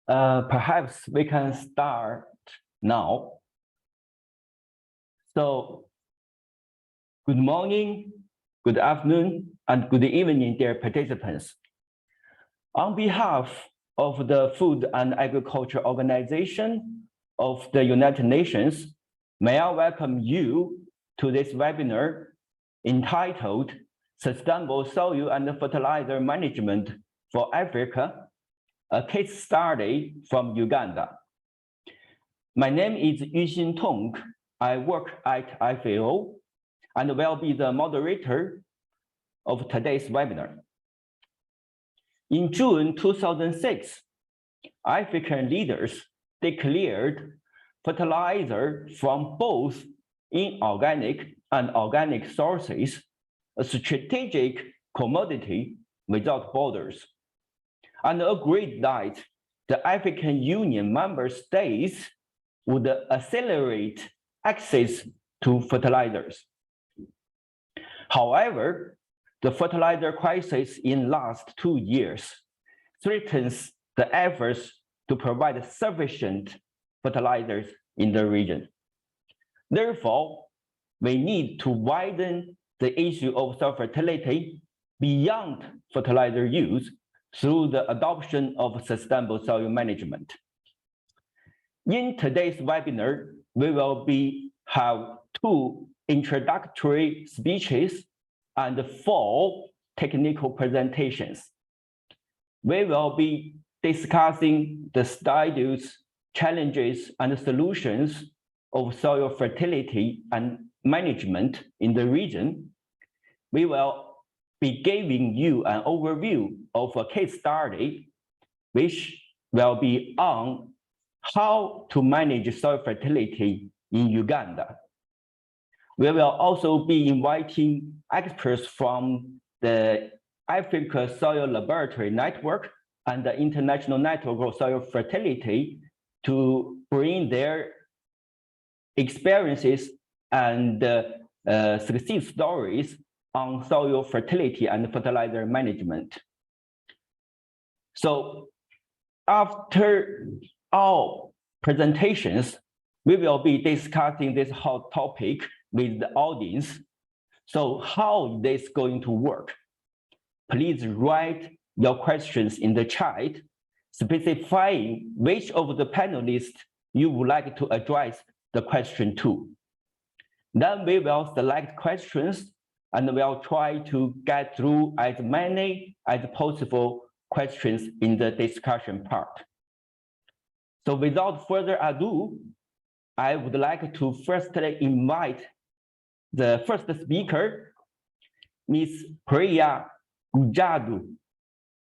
Perhaps we can start now. So, good morning, good afternoon, and good evening, dear participants. On behalf of the Food and Agriculture Organization of the United Nations, may I welcome you to this webinar entitled Sustainable Soil and Fertilizer Management for Africa, a case study from Uganda. My name is Yuxin Tong. I work at FAO and will be the moderator of today's webinar. In June 2006, African leaders declared fertilizer from both inorganic and organic sources a strategic commodity without borders, and agreed that the African Union member states would accelerate access to fertilizers. However, the fertilizer crisis in the last 2 years threatens the efforts to provide sufficient fertilizers in the region. Therefore, we need to widen the issue of soil fertility beyond fertilizer use through the adoption of sustainable soil management. In today's webinar, we will have 2 introductory speeches and 4 technical presentations. We will be discussing the status, challenges, and solutions of soil fertility and management in the region. We will be giving you an overview of a case study, which will be on how to manage soil fertility in Uganda. We will also be inviting experts from the Africa Soil Laboratory Network and the International Network of Soil Fertility to bring their experiences and success stories on soil fertility and fertilizer management. So after all presentations, we will be discussing this hot topic with the audience. So how is this going to work? Please write your questions in the chat, specifying which of the panelists you would like to address the question to. Then we will select questions and we'll try to get through as many as possible questions in the discussion part. So without further ado, I would like to firstly invite the first speaker, Ms. Priya Gujadu.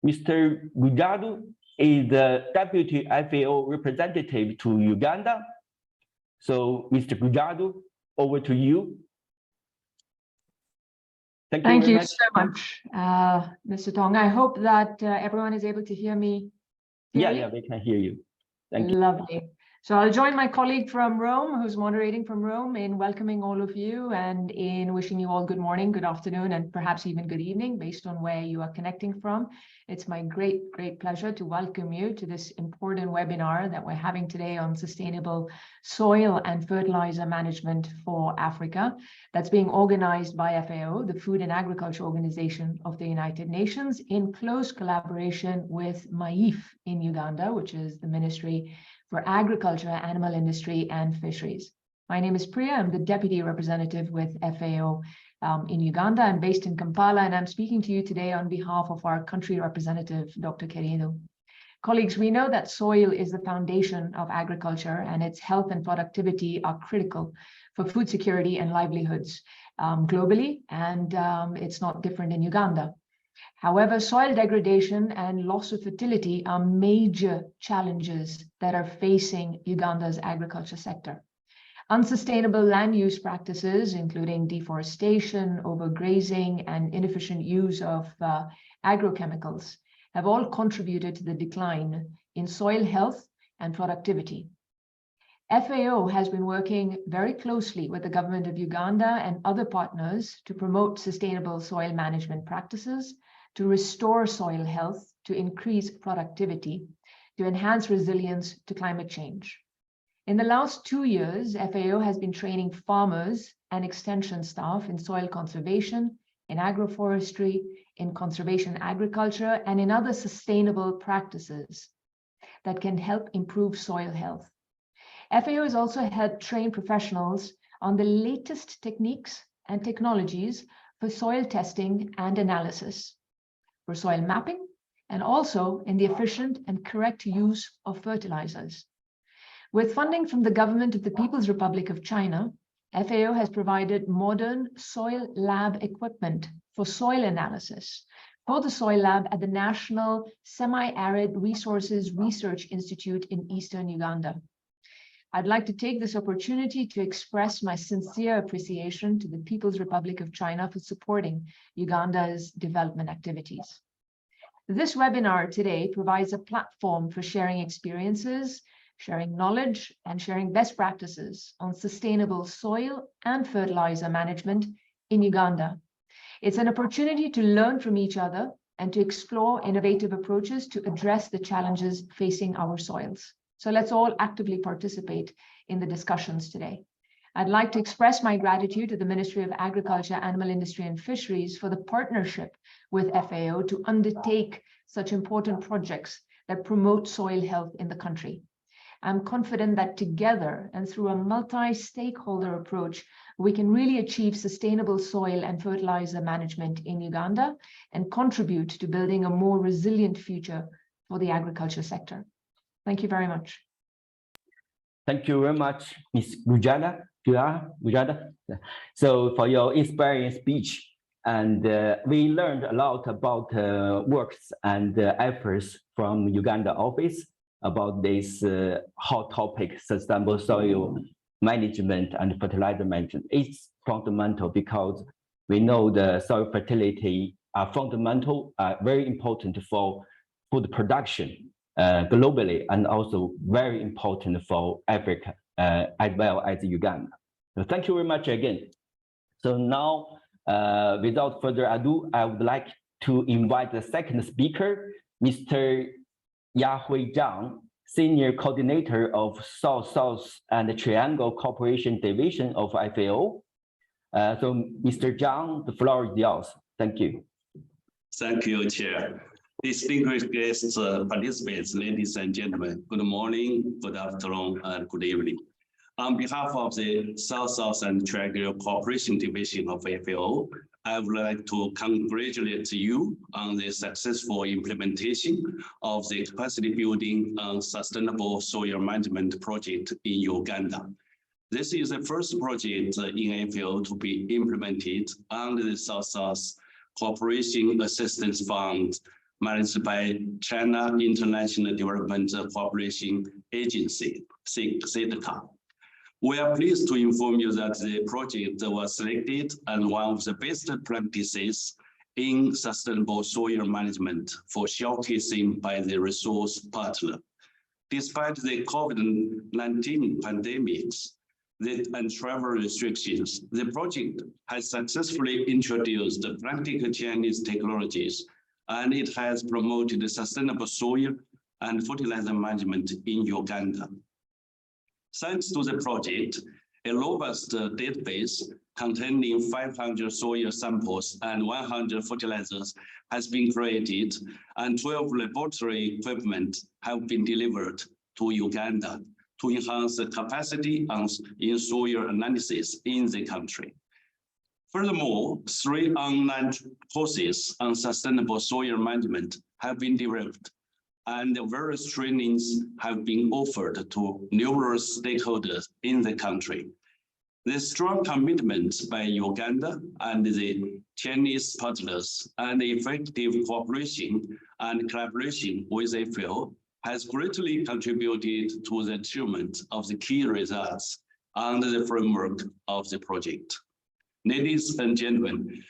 Mr. Gujadu is the Deputy FAO representative to Uganda. So, Mr. Gujadu, over to you. Thank you so much, Mr. Tong. I hope that everyone is able to hear me. Yeah, we can hear you. Thank you. Lovely. So I'll join my colleague from Rome, who's moderating from Rome, in welcoming all of you and in wishing you all good morning, good afternoon, and perhaps even good evening, based on where you are connecting from. It's my great pleasure to welcome you to this important webinar that we're having today on sustainable soil and fertilizer management for Africa. That's being organized by FAO, the Food and Agriculture Organization of the United Nations, in close collaboration with MAIF in Uganda, which is the Ministry for Agriculture, Animal Industry, and Fisheries. My name is Priya. I'm the Deputy Representative with FAO in Uganda. I'm based in Kampala, and I'm speaking to you today on behalf of our country representative, Dr. Keredo. Colleagues, we know that soil is the foundation of agriculture, and its health and productivity are critical for food security and livelihoods globally, and it's not different in Uganda. However, soil degradation and loss of fertility are major challenges that are facing Uganda's agriculture sector. Unsustainable land use practices, including deforestation, overgrazing, and inefficient use of agrochemicals, have all contributed to the decline in soil health and productivity. FAO has been working very closely with the government of Uganda and other partners to promote sustainable soil management practices, to restore soil health, to increase productivity, to enhance resilience to climate change. In the last 2 years, FAO has been training farmers and extension staff in soil conservation, in agroforestry, in conservation agriculture, and in other sustainable practices that can help improve soil health. FAO has also helped train professionals on the latest techniques and technologies for soil testing and analysis, for soil mapping, and also in the efficient and correct use of fertilizers. With funding from the government of the People's Republic of China, FAO has provided modern soil lab equipment for soil analysis for the soil lab at the National Semi-Arid Resources Research Institute in Eastern Uganda. I'd like to take this opportunity to express my sincere appreciation to the People's Republic of China for supporting Uganda's development activities. This webinar today provides a platform for sharing experiences, sharing knowledge, and sharing best practices on sustainable soil and fertilizer management in Uganda. It's an opportunity to learn from each other and to explore innovative approaches to address the challenges facing our soils. So let's all actively participate in the discussions today. I'd like to express my gratitude to the Ministry of Agriculture, Animal Industry and Fisheries for the partnership with FAO to undertake such important projects that promote soil health in the country. I'm confident that together and through a multi-stakeholder approach, we can really achieve sustainable soil and fertilizer management in Uganda and contribute to building a more resilient future for the agriculture sector. Thank you very much. Thank you very much, Ms. Gujada. So for your inspiring speech, and we learned a lot about works and efforts from Uganda office about this hot topic, sustainable soil management and fertilizer management. It's fundamental because we know the soil fertility are fundamental, very important for food production globally, and also very important for Africa as well as Uganda. So thank you very much again. So now, without further ado, I would like to invite the second speaker, Mr. Yahui Zhang, Senior Coordinator of South-South and Triangle Cooperation Division of FAO. So Mr. Zhang, the floor is yours. Thank you. Thank you, Chair. Distinguished guests, participants, ladies and gentlemen, good morning, good afternoon, and good evening. On behalf of the South-South and Triangle Cooperation Division of FAO, I would like to congratulate you on the successful implementation of the capacity building on sustainable soil management project in Uganda. This is the first project in FAO to be implemented under the South-South Cooperation Assistance Fund managed by China International Development Cooperation Agency, CIDCA. We are pleased to inform you that the project was selected as one of the best practices in sustainable soil management for showcasing by the resource partner. Despite the COVID-19 pandemics and travel restrictions, the project has successfully introduced practical Chinese technologies, and it has promoted sustainable soil and fertilizer management in Uganda. Thanks to the project, a robust database containing 500 soil samples and 100 fertilizers has been created, and 12 laboratory equipment have been delivered to Uganda to enhance the capacity in soil analysis in the country. Furthermore, 3 online courses on sustainable soil management have been developed, and various trainings have been offered to numerous stakeholders in the country. The strong commitment by Uganda and the Chinese partners and effective cooperation and collaboration with FAO has greatly contributed to the achievement of the key results under the framework of the project. Ladies and gentlemen,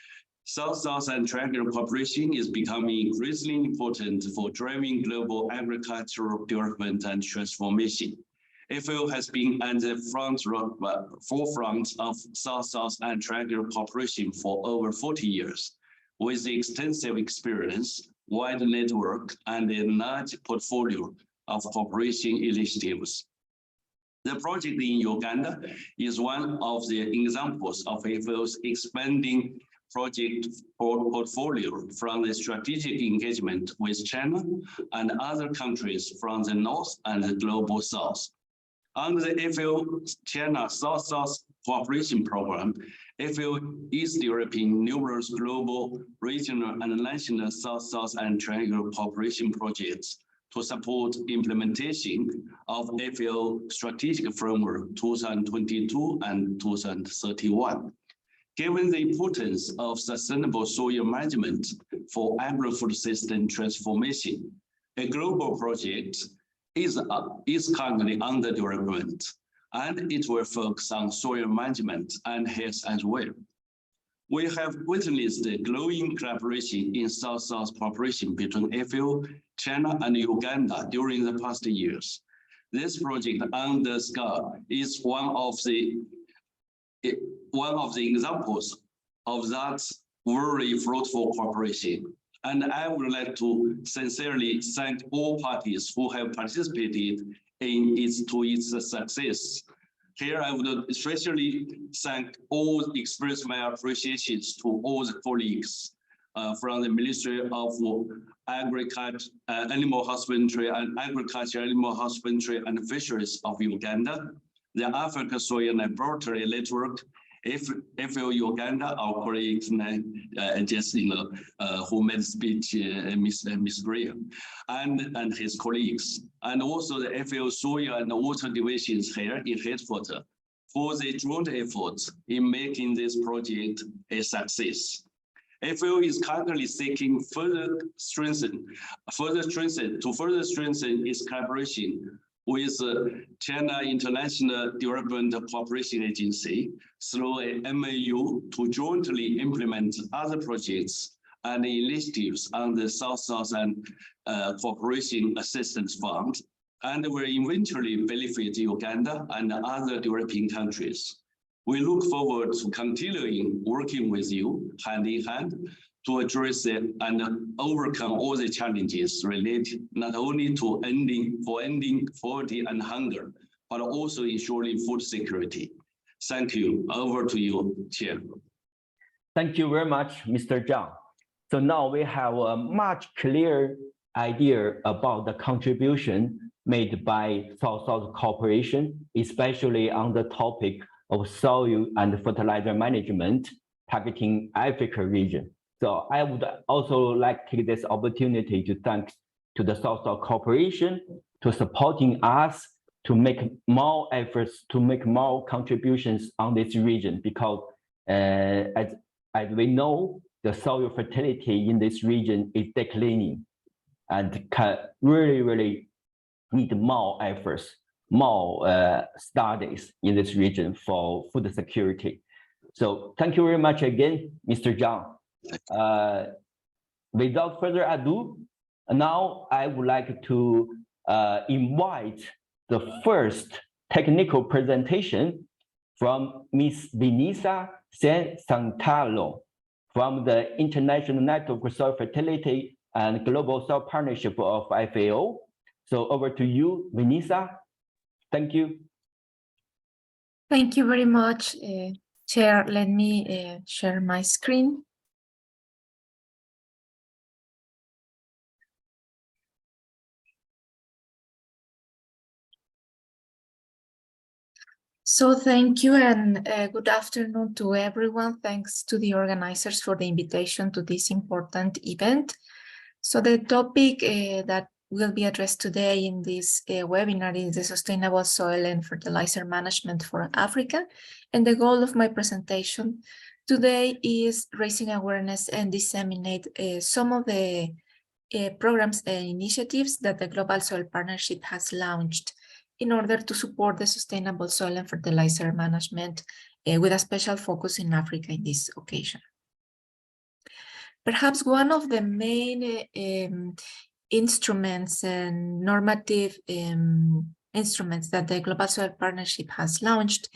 South-South and Triangle cooperation is becoming increasingly important for driving global agricultural development and transformation. FAO has been at the forefront of South-South and Triangle cooperation for over 40 years, with extensive experience, wide network, and a large portfolio of cooperation initiatives. The project in Uganda is one of the examples of FAO's expanding project portfolio from the strategic engagement with China and other countries from the North and the Global South. Under the FAO China South-South Cooperation Program, FAO is developing numerous global, regional, and national South-South and triangular cooperation projects to support implementation of FAO Strategic Framework 2022 and 2031. Given the importance of sustainable soil management for agri-food system transformation, a global project is currently under development, and it will focus on soil management and health as well. We have witnessed a growing collaboration in South-South cooperation between FAO, China, and Uganda during the past years. This project on the scale is one of the examples of that very fruitful cooperation. And I would like to sincerely thank all parties who have participated in its success. Here, I would especially express my appreciations to all the colleagues from the Ministry of Agriculture, Animal Husbandry, and Agriculture, Animal Husbandry, and Fisheries of Uganda, the Africa Soil Laboratory Network, FAO Uganda, our colleagues just who made speech, Ms. Graham, and his colleagues, and also the FAO Soil and Water divisions here in headquarters for the joint efforts in making this project a success. FAO is currently seeking to further strengthen its collaboration with China International Development Cooperation Agency through a MAU to jointly implement other projects and initiatives on the South-South and Cooperation Assistance Fund, and will eventually benefit Uganda and other developing countries. We look forward to continuing working with you hand in hand to address it and overcome all the challenges related not only to ending poverty and hunger, but also ensuring food security. Thank you. Over to you, Chair. Thank you very much, Mr. Zhang. So now we have a much clearer idea about the contribution made by South-South cooperation, especially on the topic of soil and fertilizer management targeting Africa region. So I would also like to take this opportunity to thank to the South-South cooperation to supporting us to make more efforts, to make more contributions on this region, because as we know, the soil fertility in this region is declining and can really need more efforts, more studies in this region for food security. So thank you very much again, Mr. Zhang. Without further ado, now I would like to invite the first technical presentation from Ms. Vanessa Santalo from the International Network for Soil Fertility and Global Soil Partnership of FAO. So over to you, Vanessa. Thank you. Thank you very much, Chair. Let me share my screen. So thank you and good afternoon to everyone. Thanks to the organizers for the invitation to this important event. So the topic that will be addressed today in this webinar is the sustainable soil and fertilizer management for Africa. And the goal of my presentation today is raising awareness and disseminate some of the programs and initiatives that the Global Soil Partnership has launched in order to support the sustainable soil and fertilizer management with a special focus in Africa in this occasion. Perhaps one of the main instruments and normative instruments that the Global Soil Partnership has launched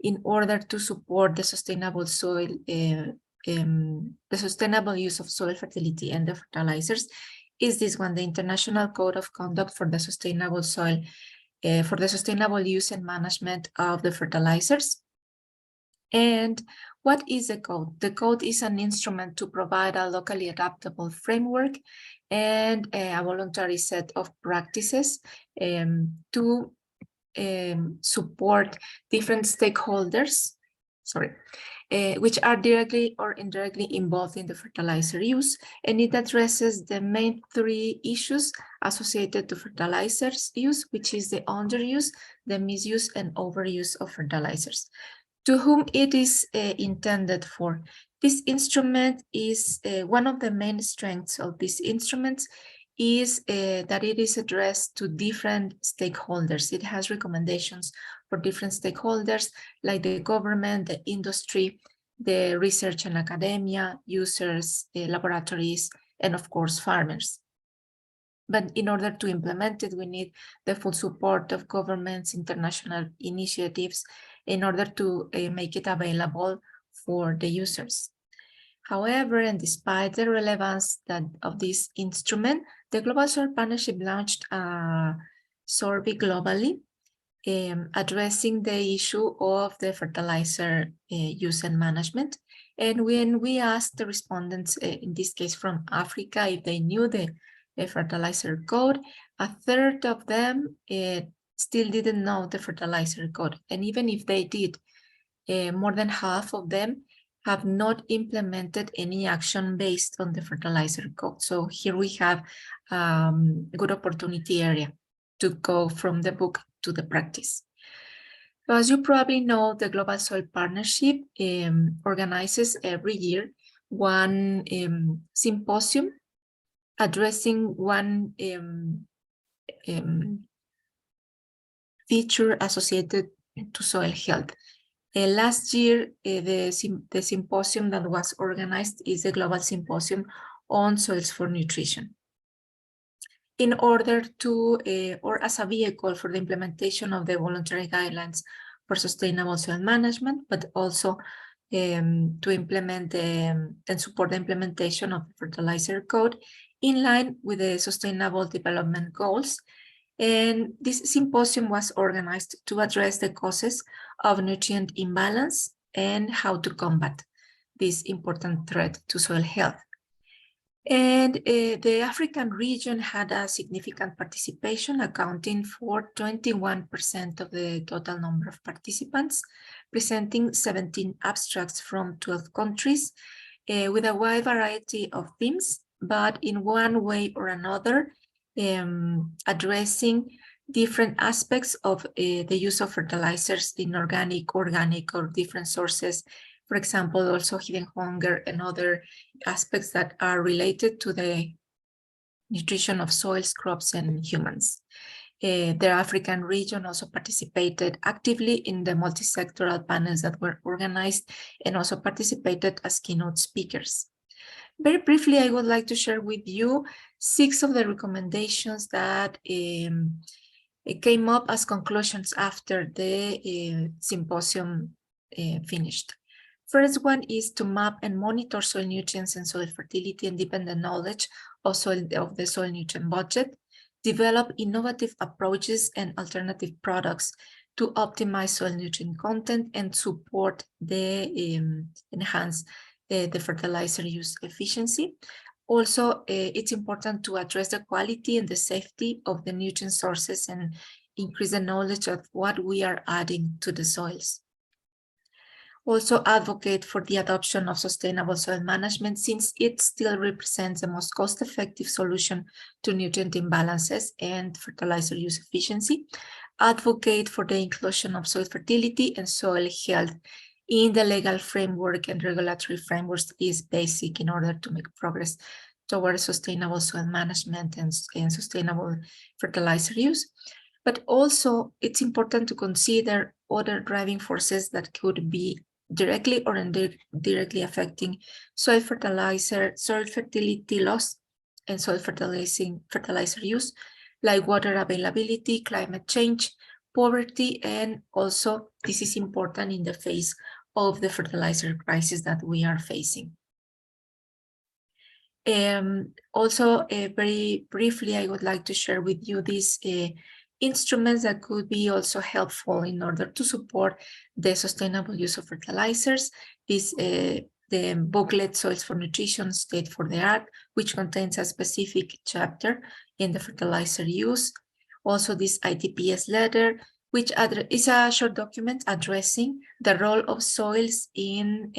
in order to support the sustainable soil, the sustainable use of soil fertility and the fertilizers is this one, the International Code of Conduct for the Sustainable Soil, for the sustainable use and management of the fertilizers. And what is the code? The code is an instrument to provide a locally adaptable framework and a voluntary set of practices to support different stakeholders, which are directly or indirectly involved in the fertilizer use. And it addresses the main three issues associated to fertilizers use, which is the underuse, the misuse, and overuse of fertilizers. To whom it is intended for. This instrument is one of the main strengths of these instruments is that it is addressed to different stakeholders. It has recommendations for different stakeholders like the government, the industry, the research and academia, users, laboratories, and of course farmers. But in order to implement it, we need the full support of governments, international initiatives, in order to make it available for the users. However, and despite the relevance of this instrument, the Global Soil Partnership launched a survey globally addressing the issue of the fertilizer use and management. And when we asked the respondents, in this case from Africa, if they knew the Fertilizer Code, a third of them still didn't know the Fertilizer Code. And even if they did, more than half of them have not implemented any action based on the Fertilizer Code. So here we have a good opportunity area to go from the book to the practice. So as you probably know, the Global Soil Partnership organizes every year one symposium addressing one feature associated to soil health. Last year, the symposium that was organized is the Global Symposium on Soils for Nutrition. In order to, or as a vehicle for the implementation of the voluntary guidelines for sustainable soil management, but also to implement and support the implementation of the Fertilizer Code in line with the Sustainable Development Goals. And this symposium was organized to address the causes of nutrient imbalance and how to combat this important threat to soil health. And the African region had a significant participation, accounting for 21% of the total number of participants, presenting 17 abstracts from 12 countries with a wide variety of themes, but in one way or another, addressing different aspects of the use of fertilizers in organic, or different sources. For example, also hidden hunger and other aspects that are related to the nutrition of soils, crops, and humans. The African region also participated actively in the multi-sectoral panels that were organized and also participated as keynote speakers. Very briefly, I would like to share with you 6 of the recommendations that came up as conclusions after the symposium finished. First one is to map and monitor soil nutrients and soil fertility and deepen the knowledge of the soil nutrient budget, develop innovative approaches and alternative products to optimize soil nutrient content and support the enhance the fertilizer use efficiency. Also, it's important to address the quality and the safety of the nutrient sources and increase the knowledge of what we are adding to the soils. Also advocate for the adoption of sustainable soil management, since it still represents the most cost-effective solution to nutrient imbalances and fertilizer use efficiency. Advocate for the inclusion of soil fertility and soil health in the legal framework and regulatory frameworks is basic in order to make progress towards sustainable soil management and sustainable fertilizer use. But also, it's important to consider other driving forces that could be directly or indirectly affecting soil fertility loss and soil fertilizer use, like water availability, climate change, poverty, and also this is important in the face of the fertilizer crisis that we are facing. Also, very briefly, I would like to share with you these instruments that could be also helpful in order to support the sustainable use of fertilizers. This the booklet Soils for Nutrition, State for the Art, which contains a specific chapter in the fertilizer use. Also this ITPS letter, which is a short document addressing the role of soils in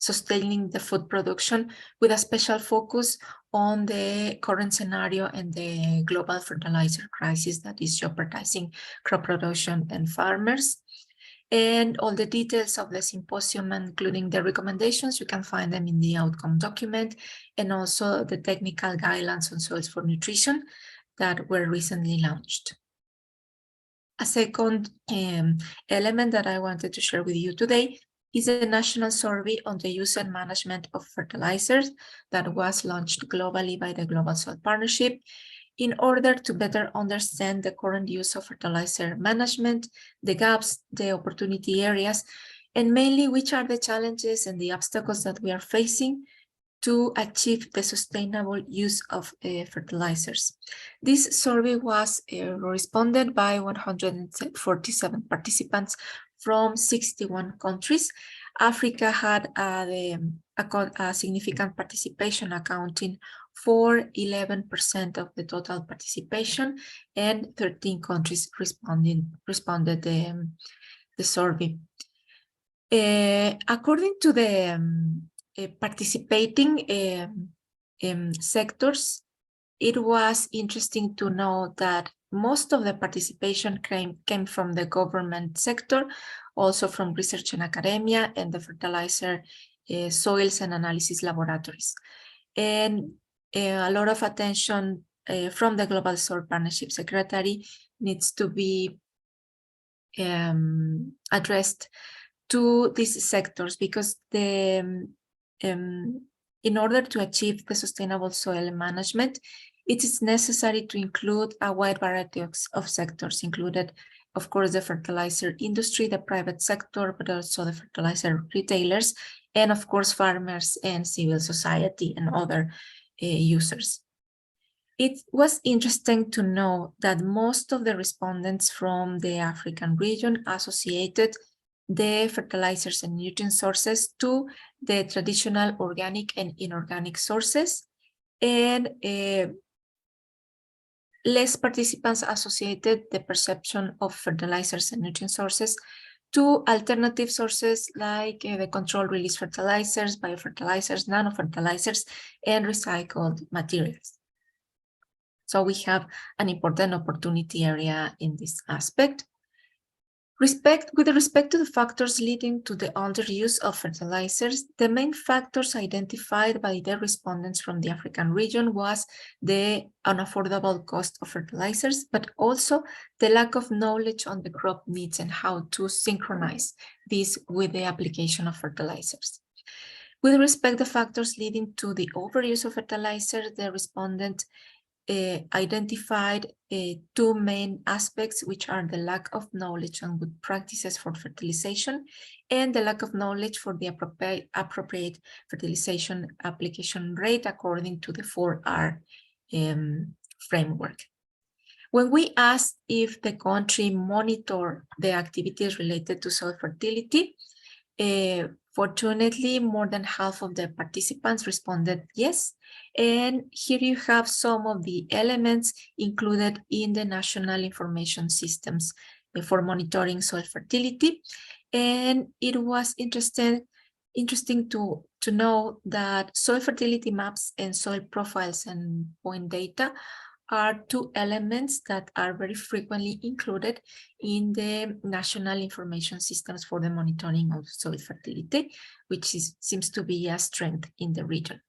sustaining the food production, with a special focus on the current scenario and the global fertilizer crisis that is jeopardizing crop production and farmers. And all the details of the symposium, including the recommendations, you can find them in the outcome document, and also the technical guidelines on soils for nutrition that were recently launched. A second element that I wanted to share with you today is a national survey on the use and management of fertilizers that was launched globally by the Global Soil Partnership in order to better understand the current use of fertilizer management, the gaps, the opportunity areas, and mainly which are the challenges and the obstacles that we are facing to achieve the sustainable use of fertilizers. This survey was responded by 147 participants from 61 countries. Africa had a significant participation, accounting for 11% of the total participation, and 13 countries responded the survey. According to the participating sectors, it was interesting to know that most of the participation came from the government sector, also from research and academia, and the fertilizer soils and analysis laboratories. And a lot of attention from the Global Soil Partnership Secretary needs to be addressed to these sectors, because in order to achieve the sustainable soil management, it is necessary to include a wide variety of sectors, included, of course, the fertilizer industry, the private sector, but also the fertilizer retailers, and of course, farmers and civil society and other users. It was interesting to know that most of the respondents from the African region associated the fertilizers and nutrient sources to the traditional organic and inorganic sources, and less participants associated the perception of fertilizers and nutrient sources to alternative sources like the controlled release fertilizers, biofertilizers, nanofertilizers, and recycled materials. So we have an important opportunity area in this aspect. With respect to the factors leading to the underuse of fertilizers, the main factors identified by the respondents from the African region was the unaffordable cost of fertilizers, but also the lack of knowledge on the crop needs and how to synchronize this with the application of fertilizers. With respect to the factors leading to the overuse of fertilizers, the respondent identified two main aspects, which are the lack of knowledge on good practices for fertilization and the lack of knowledge for the appropriate fertilization application rate according to the 4R framework. When we asked if the country monitored the activities related to soil fertility, fortunately, more than half of the participants responded yes. And here you have some of the elements included in the national information systems for monitoring soil fertility. And it was interesting to know that soil fertility maps and soil profiles and point data are two elements that are very frequently included in the national information systems for the monitoring of soil fertility, which seems to be a strength in the region.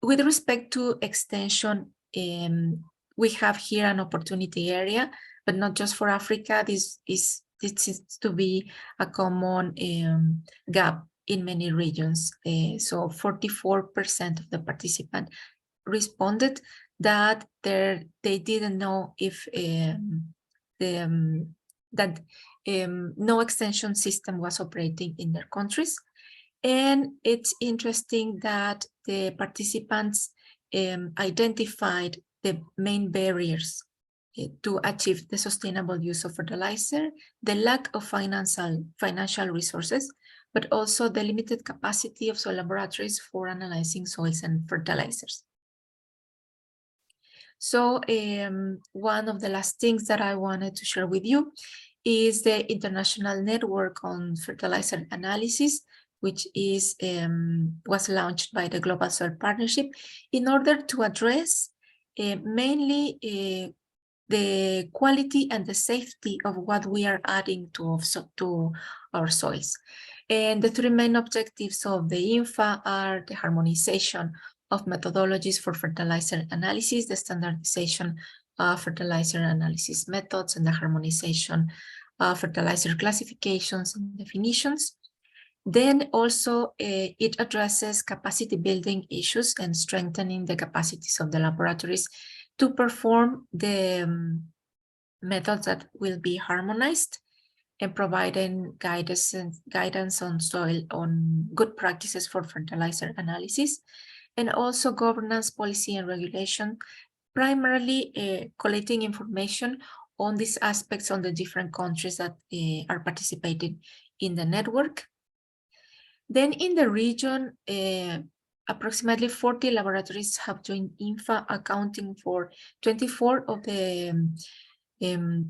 With respect to extension, we have here an opportunity area, but not just for Africa. This seems to be a common gap in many regions. So 44% of the participants responded that they didn't know if no extension system was operating in their countries. And it's interesting that the participants identified the main barriers to achieve the sustainable use of fertilizer, the lack of financial resources, but also the limited capacity of soil laboratories for analyzing soils and fertilizers. So one of the last things that I wanted to share with you is the International Network on Fertilizer Analysis, which is was launched by the Global Soil Partnership in order to address mainly the quality and the safety of what we are adding to our soils. And the three main objectives of the INFA are the harmonization of methodologies for fertilizer analysis, the standardization of fertilizer analysis methods, and the harmonization of fertilizer classifications and definitions. Then also it addresses capacity building issues and strengthening the capacities of the laboratories to perform the methods that will be harmonized, and providing guidance on soil, on good practices for fertilizer analysis, and also governance, policy, and regulation, primarily collecting information on these aspects on the different countries that are participating in the network. Then in the region, approximately 40 laboratories have joined INFA, accounting for 24 of the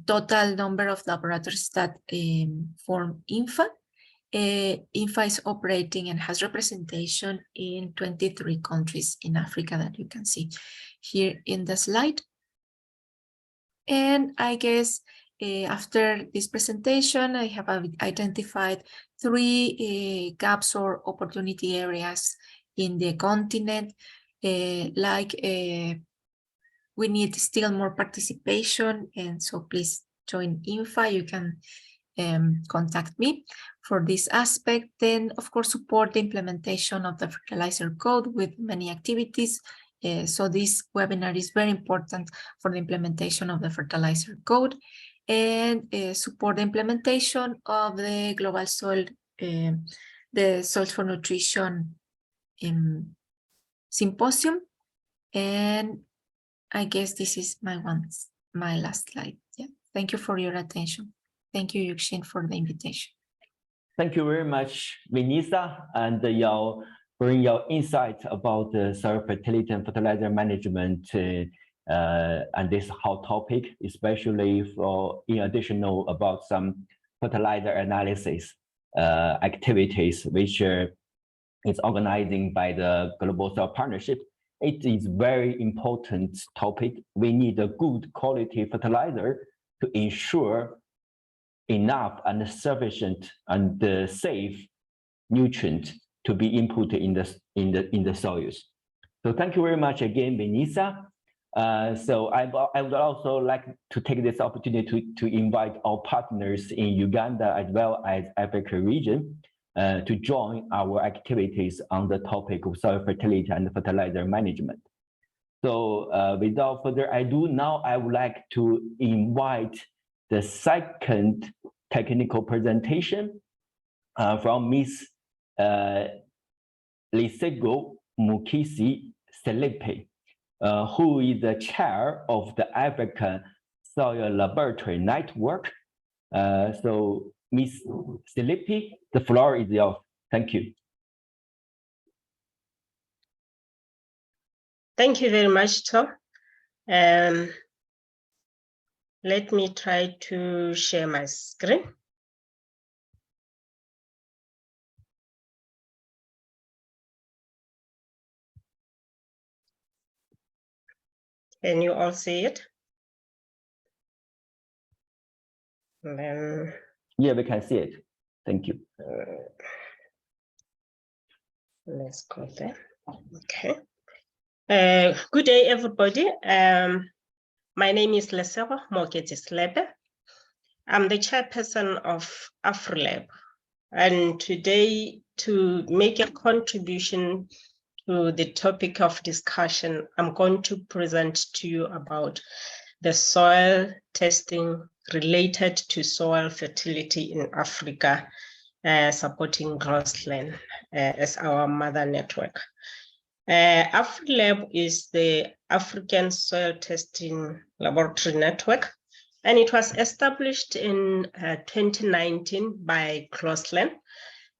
total number of laboratories that form INFA. INFA is operating and has representation in 23 countries in Africa that you can see here in the slide. And I guess after this presentation, I have identified three gaps or opportunity areas in the continent, we need still more participation, and so please join INFA. You can contact me for this aspect. Then, of course, support the implementation of the Fertilizer Code with many activities. So this webinar is very important for the implementation of the Fertilizer Code, and support the implementation of the Global Soil, the Soils for Nutrition Symposium. And I guess this is my last slide. Yeah. Thank you for your attention. Thank you, Yuxin, for the invitation. Thank you very much, Vanessa, and bring your insights about the soil fertility and fertilizer management and this hot topic, especially in addition about some fertilizer analysis activities, which is organizing by the Global Soil Partnership. It is very important topic. We need a good quality fertilizer to ensure enough and sufficient and safe nutrient to be inputted in the soils. So thank you very much again, Vanessa. So I would also like to take this opportunity to invite our partners in Uganda as well as Africa region to join our activities on the topic of soil fertility and fertilizer management. So without further ado, now I would like to invite the second technical presentation from Ms. Lisego Mukisi Selepe, who is the chair of the African Soil Laboratory Network. So Ms. Selepe, the floor is yours. Thank you. Thank you very much, Tom. Let me try to share my screen. Can you all see it? And then, yeah, we can see it. Thank you. Let's go there. Okay. Good day, everybody. My name is Lesego Mokete Slebe. I'm the chairperson of AfriLab, and today, to make a contribution to the topic of discussion, I'm going to present to you about the soil testing related to soil fertility in Africa, supporting GLOSOLAN. as our mother network. AfriLab is the African Soil Testing Laboratory Network, and it was established in 2019 by GLOSOLAN.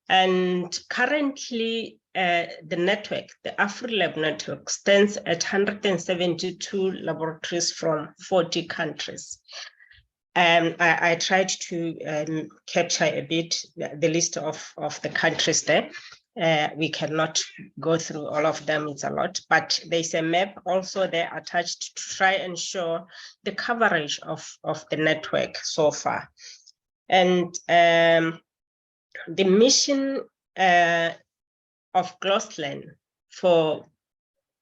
And currently, the network, the AfriLab network, stands at 172 laboratories from 40 countries. I tried to capture a bit the list of the countries there. We cannot go through all of them, it's a lot, but there's a map also there attached to try and show the coverage of the network so far. And the mission of GLOSOLAN for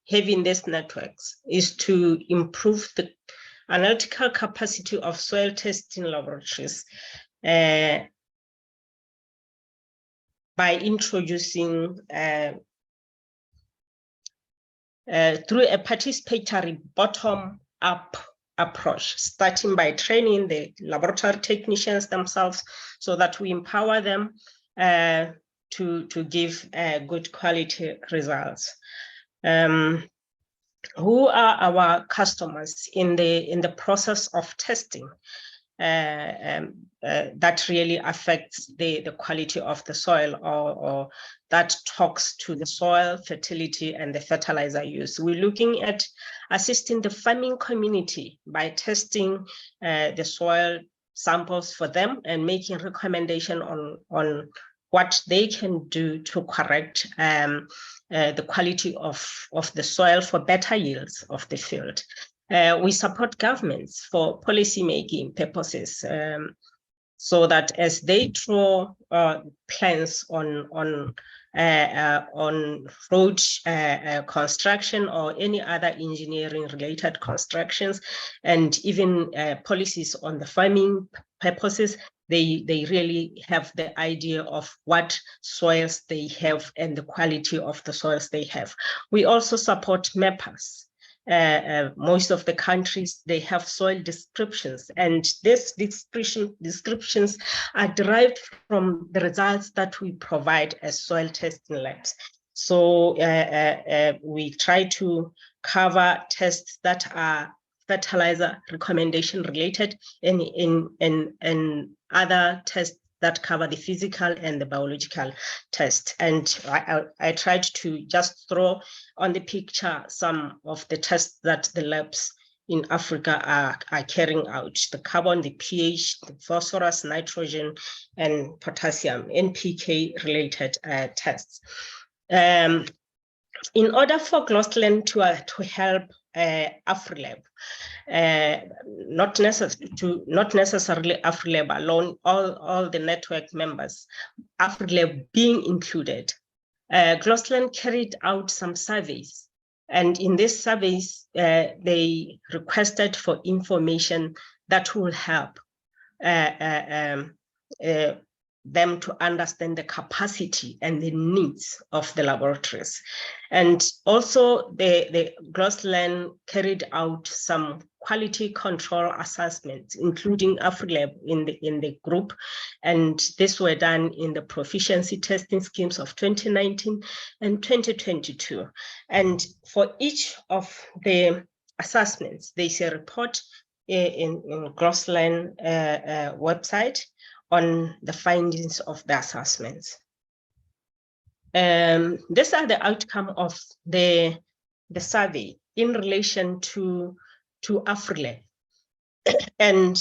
having these networks is to improve the analytical capacity of soil testing laboratories by introducing through a participatory bottom-up approach, starting by training the laboratory technicians themselves so that we empower them to give good quality results. Who are our customers in the process of testing? That really affects the quality of the soil, or that talks to the soil fertility and the fertilizer use. We're looking at assisting the farming community by testing the soil samples for them and making recommendation on what they can do to correct the quality of the soil for better yields of the field. We support governments for policy-making purposes, so that as they draw plans on road construction or any other engineering-related constructions, and even policies on the farming purposes, they really have the idea of what soils they have and the quality of the soils they have. We also support mappers. Most of the countries, they have soil descriptions, and these descriptions are derived from the results that we provide as soil testing labs. So we try to cover tests that are fertilizer recommendation related and other tests that cover the physical and the biological test. And I tried to just throw on the picture some of the tests that the labs in Africa are carrying out: the carbon, the pH, the phosphorus, nitrogen, and potassium, NPK related tests. In order for GLOSOLAN to help AfriLab, not necessarily AfriLab alone, all the network members, AfriLab being included, GLOSOLAN carried out some surveys, and in these surveys they requested for information that will help them to understand the capacity and the needs of the laboratories. And also the GLOSOLAN carried out some quality control assessments, including AfriLab in the group. And this were done in the proficiency testing schemes of 2019 and 2022. And for each of the assessments, there's a report in GLOSOLAN website on the findings of the assessments. These are the outcome of the survey in relation to AfriLab. And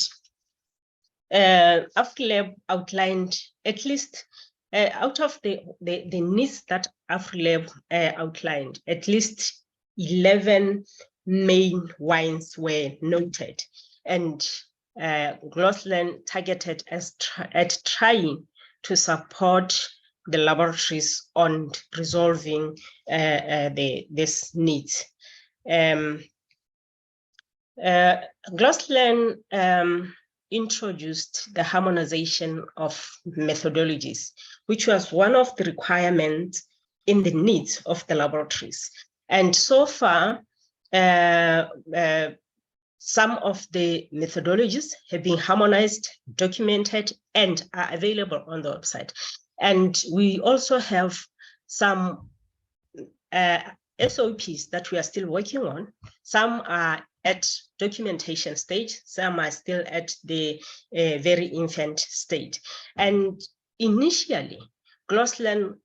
AfriLab outlined, at least out of the needs that AfriLab outlined, at least 11 main wines were noted. And GLOSOLAN targeted at trying to support the laboratories on resolving these needs. GLOSOLAN introduced the harmonization of methodologies, which was one of the requirements in the needs of the laboratories. And so far, some of the methodologies have been harmonized, documented, and are available on the website. And we also have some SOPs that we are still working on. Some are at documentation stage, some are still at the very infant state. And initially, GLOSOLAN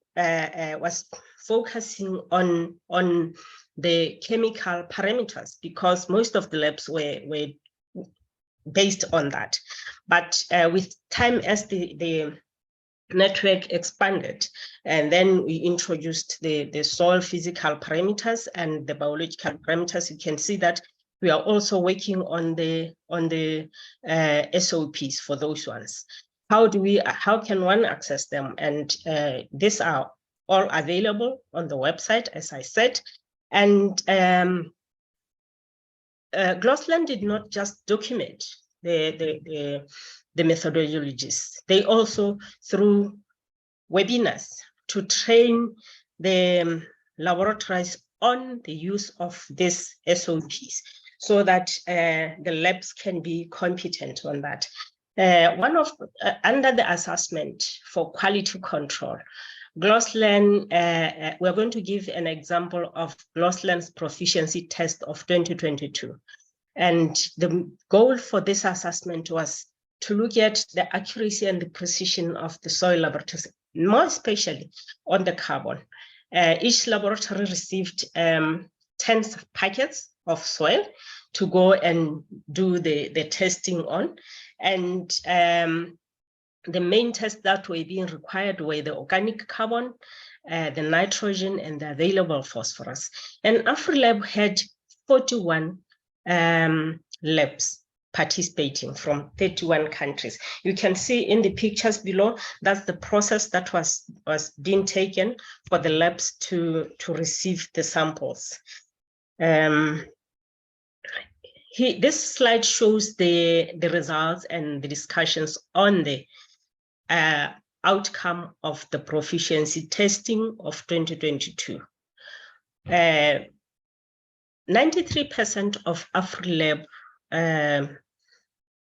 was focusing on the chemical parameters because most of the labs were based on that. But with time, as the network expanded, and then we introduced the soil physical parameters and the biological parameters, you can see that we are also working on the SOPs for those ones. How can one access them? And these are all available on the website, as I said. And GLOSOLAN did not just document the methodologies. They also, through webinars, to train the laboratories on the use of these SOPs so that the labs can be competent on that. Under the assessment for quality control, GLOSOLAN, we're going to give an example of GLOSOLAN's proficiency test of 2022. And the goal for this assessment was to look at the accuracy and the precision of the soil laboratories, more especially on the carbon. Each laboratory received 10 packets of soil to go and do the testing on. And the main tests that were being required were the organic carbon, the nitrogen, and the available phosphorus. And AfriLab had 41 labs participating from 31 countries. You can see in the pictures below, that's the process that was being taken for the labs to receive the samples. This slide shows the results and the discussions on the outcome of the proficiency testing of 2022. 93% of AfriLab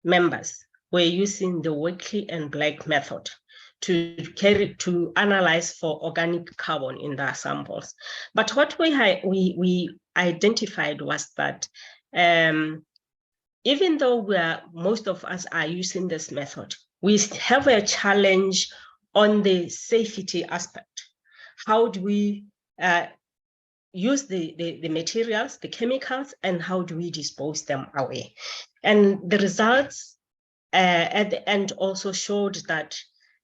members were using the Wakely and Black method to analyze for organic carbon in their samples. But what we identified was that even though most of us are using this method, we have a challenge on the safety aspect. How do we use the materials, the chemicals, and how do we dispose them away? And the results at the end also showed that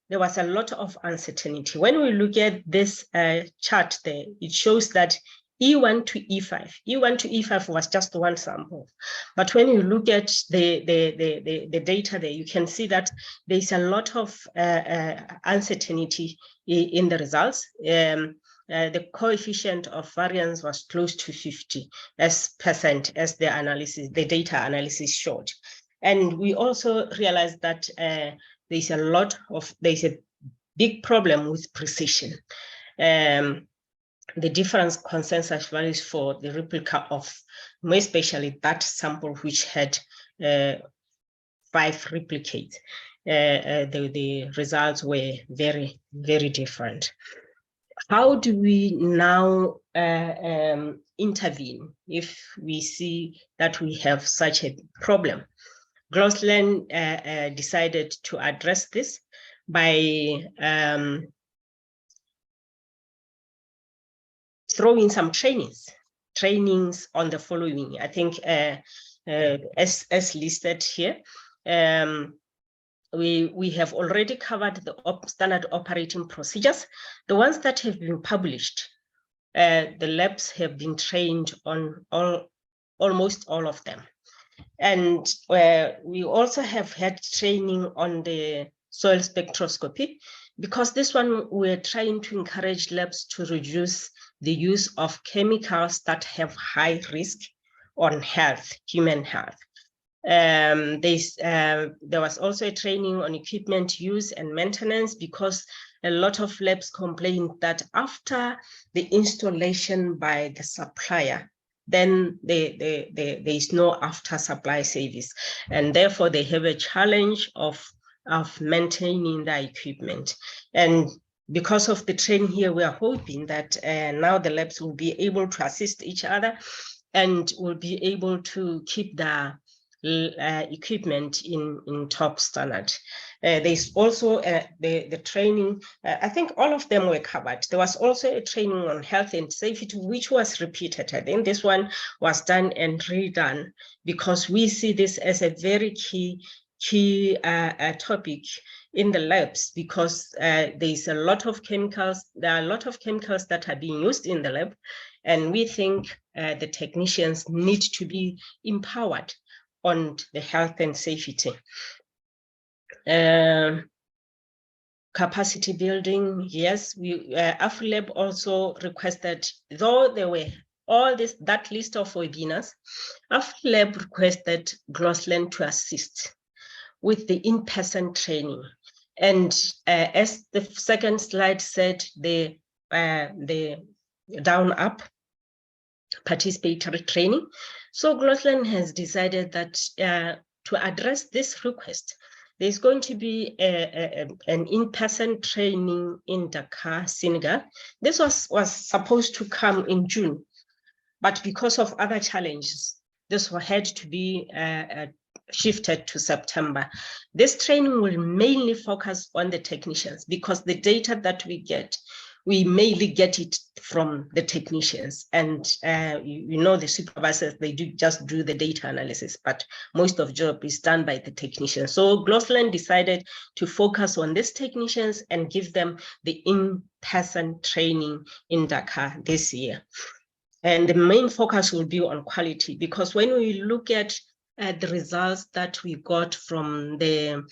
there was a lot of uncertainty. When we look at this chart there, it shows that E1 to E5 was just one sample. But when you look at the data there, you can see that there's a lot of uncertainty in the results. The coefficient of variance was close to 50% as the data analysis showed. And we also realized that there's a big problem with precision. The difference consensus values for the replica of, more especially that sample which had 5 replicates, the results were very, very different. How do we now intervene if we see that we have such a problem? GLOSOLAN decided to address this by throwing some trainings on the following. I think as listed here, we have already covered the standard operating procedures. The ones that have been published, the labs have been trained on almost all of them. And we also have had training on the soil spectroscopy, because this one we're trying to encourage labs to reduce the use of chemicals that have high risk on health, human health. There was also a training on equipment use and maintenance, because a lot of labs complained that after the installation by the supplier, then there is no after supply service, and therefore they have a challenge of maintaining the equipment. And because of the training here, we are hoping that now the labs will be able to assist each other and will be able to keep the equipment in top standard. There's also the training, I think all of them were covered. There was also a training on health and safety, which was repeated. I think this one was done and redone because we see this as a very key topic in the labs, because there's a lot of chemicals. There are a lot of chemicals that are being used in the lab, and we think the technicians need to be empowered on the health and safety. Capacity building, yes, we AfriLab also requested, though there were that list of webinars, AfriLab requested GLOSOLAN to assist with the in-person training. And as the second slide said, the down-up participatory training. So GLOSOLAN has decided that to address this request, there's going to be an in-person training in Dakar, Senegal. This was supposed to come in June, but because of other challenges, this had to be shifted to September. This training will mainly focus on the technicians, because the data that we get, we mainly get it from the technicians. And you know, the supervisors, they just do the data analysis, but most of the job is done by the technicians. So GLOSOLAN decided to focus on these technicians and give them the in-person training in Dakar this year. And the main focus will be on quality, because when we look at the results that we got from the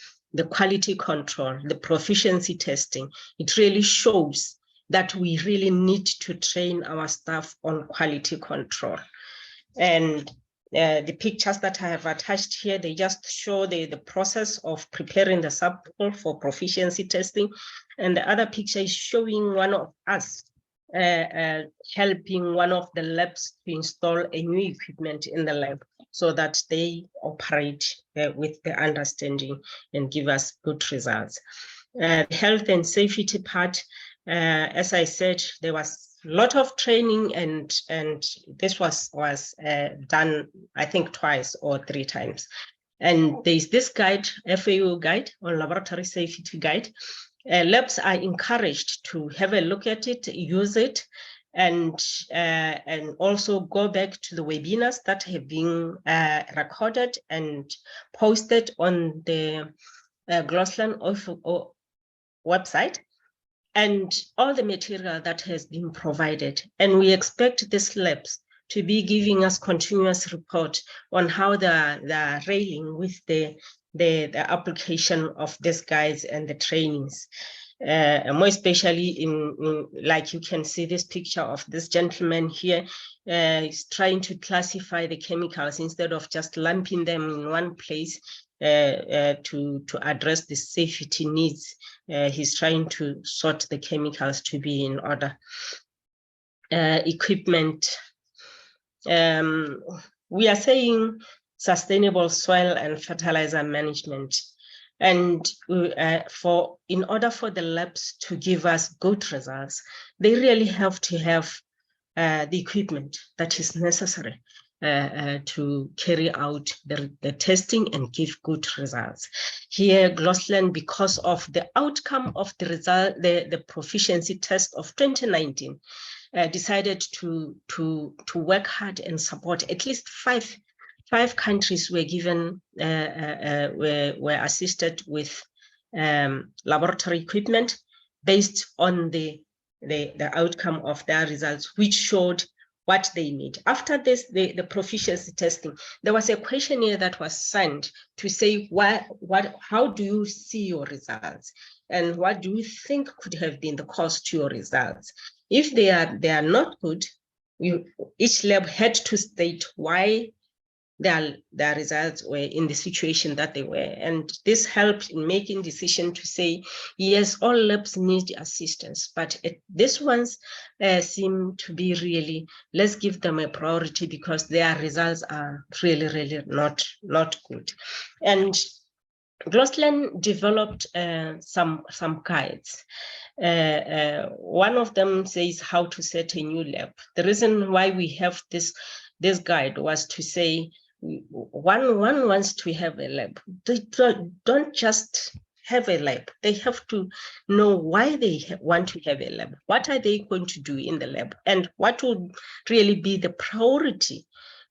quality control, the proficiency testing, it really shows that we really need to train our staff on quality control. And the pictures that I have attached here, they just show the process of preparing the sample for proficiency testing. And the other picture is showing one of us helping one of the labs to install a new equipment in the lab so that they operate with the understanding and give us good results. Health and safety part, as I said, there was a lot of training, and this was done, I think, twice or 3 times. And there's this guide, FAO guide, or laboratory safety guide. Labs are encouraged to have a look at it, use it, and also go back to the webinars that have been recorded and posted on the GLOSOLAN website, and all the material that has been provided. And we expect these labs to be giving us continuous report on how they're railing with the application of these guides and the trainings. More especially in, like you can see this picture of this gentleman here, is trying to classify the chemicals instead of just lumping them in one place to address the safety needs. He's trying to sort the chemicals to be in order. Equipment. We are saying sustainable soil and fertilizer management. And in order for the labs to give us good results, they really have to have the equipment that is necessary to carry out the testing and give good results. Here, GLOSOLAN, because of the outcome of the result, the proficiency test of 2019, decided to work hard and support at least five countries were given, were assisted with laboratory equipment based on the outcome of their results, which showed what they need. After this, the proficiency testing, there was a questionnaire that was sent to say, how do you see your results? And what do you think could have been the cause to your results? If they are not good, each lab had to state why their results were in the situation that they were. And this helped in making decision to say, yes, all labs need assistance, but these ones seem to be really, let's give them a priority because their results are really, really not good. And GLOSOLAN developed some guides. One of them says how to set a new lab. The reason why we have this guide was to say one wants to have a lab. They don't just have a lab. They have to know why they want to have a lab. What are they going to do in the lab? And what would really be the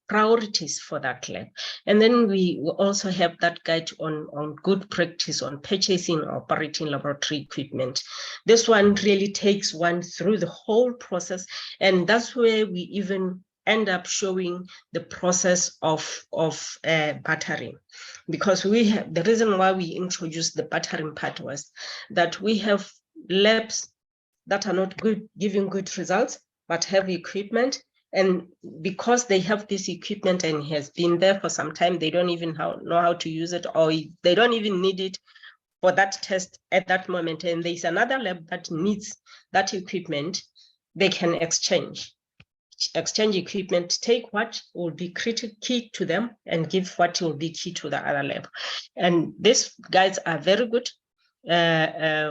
priorities for that lab. And then we also have that guide on good practice on purchasing or operating laboratory equipment. This one really takes one through the whole process, and that's where we even end up showing the process of battering, because we have, the reason why we introduced the battering part was that we have labs that are not good, giving good results, but have equipment. And because they have this equipment and has been there for some time, they don't even know how to use it, or they don't even need it for that test at that moment. And there's another lab that needs that equipment. They can exchange equipment, take what will be key to them and give what will be key to the other lab. And these guides are very good.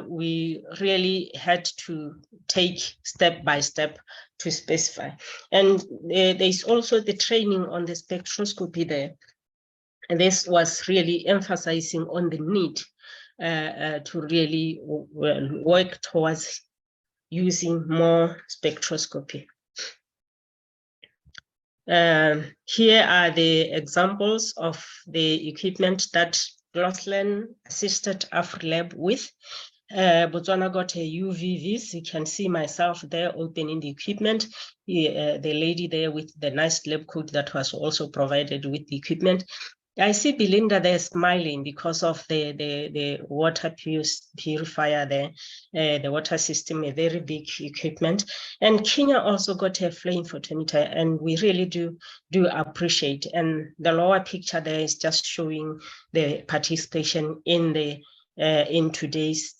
We really had to take step by step to specify. And there's also the training on the spectroscopy there. And this was really emphasizing on the need to really work towards using more spectroscopy. Here are the examples of the equipment that GLOSOLAN assisted AfriLab with. Botswana got a UVVs. You can see myself there opening the equipment. The lady there with the nice lab coat that was also provided with the equipment. I see Belinda there smiling because of the water purifier there, the water system, a very big equipment. And Kenya also got a flame photometer, and we really do appreciate. And the lower picture there is just showing the participation in today's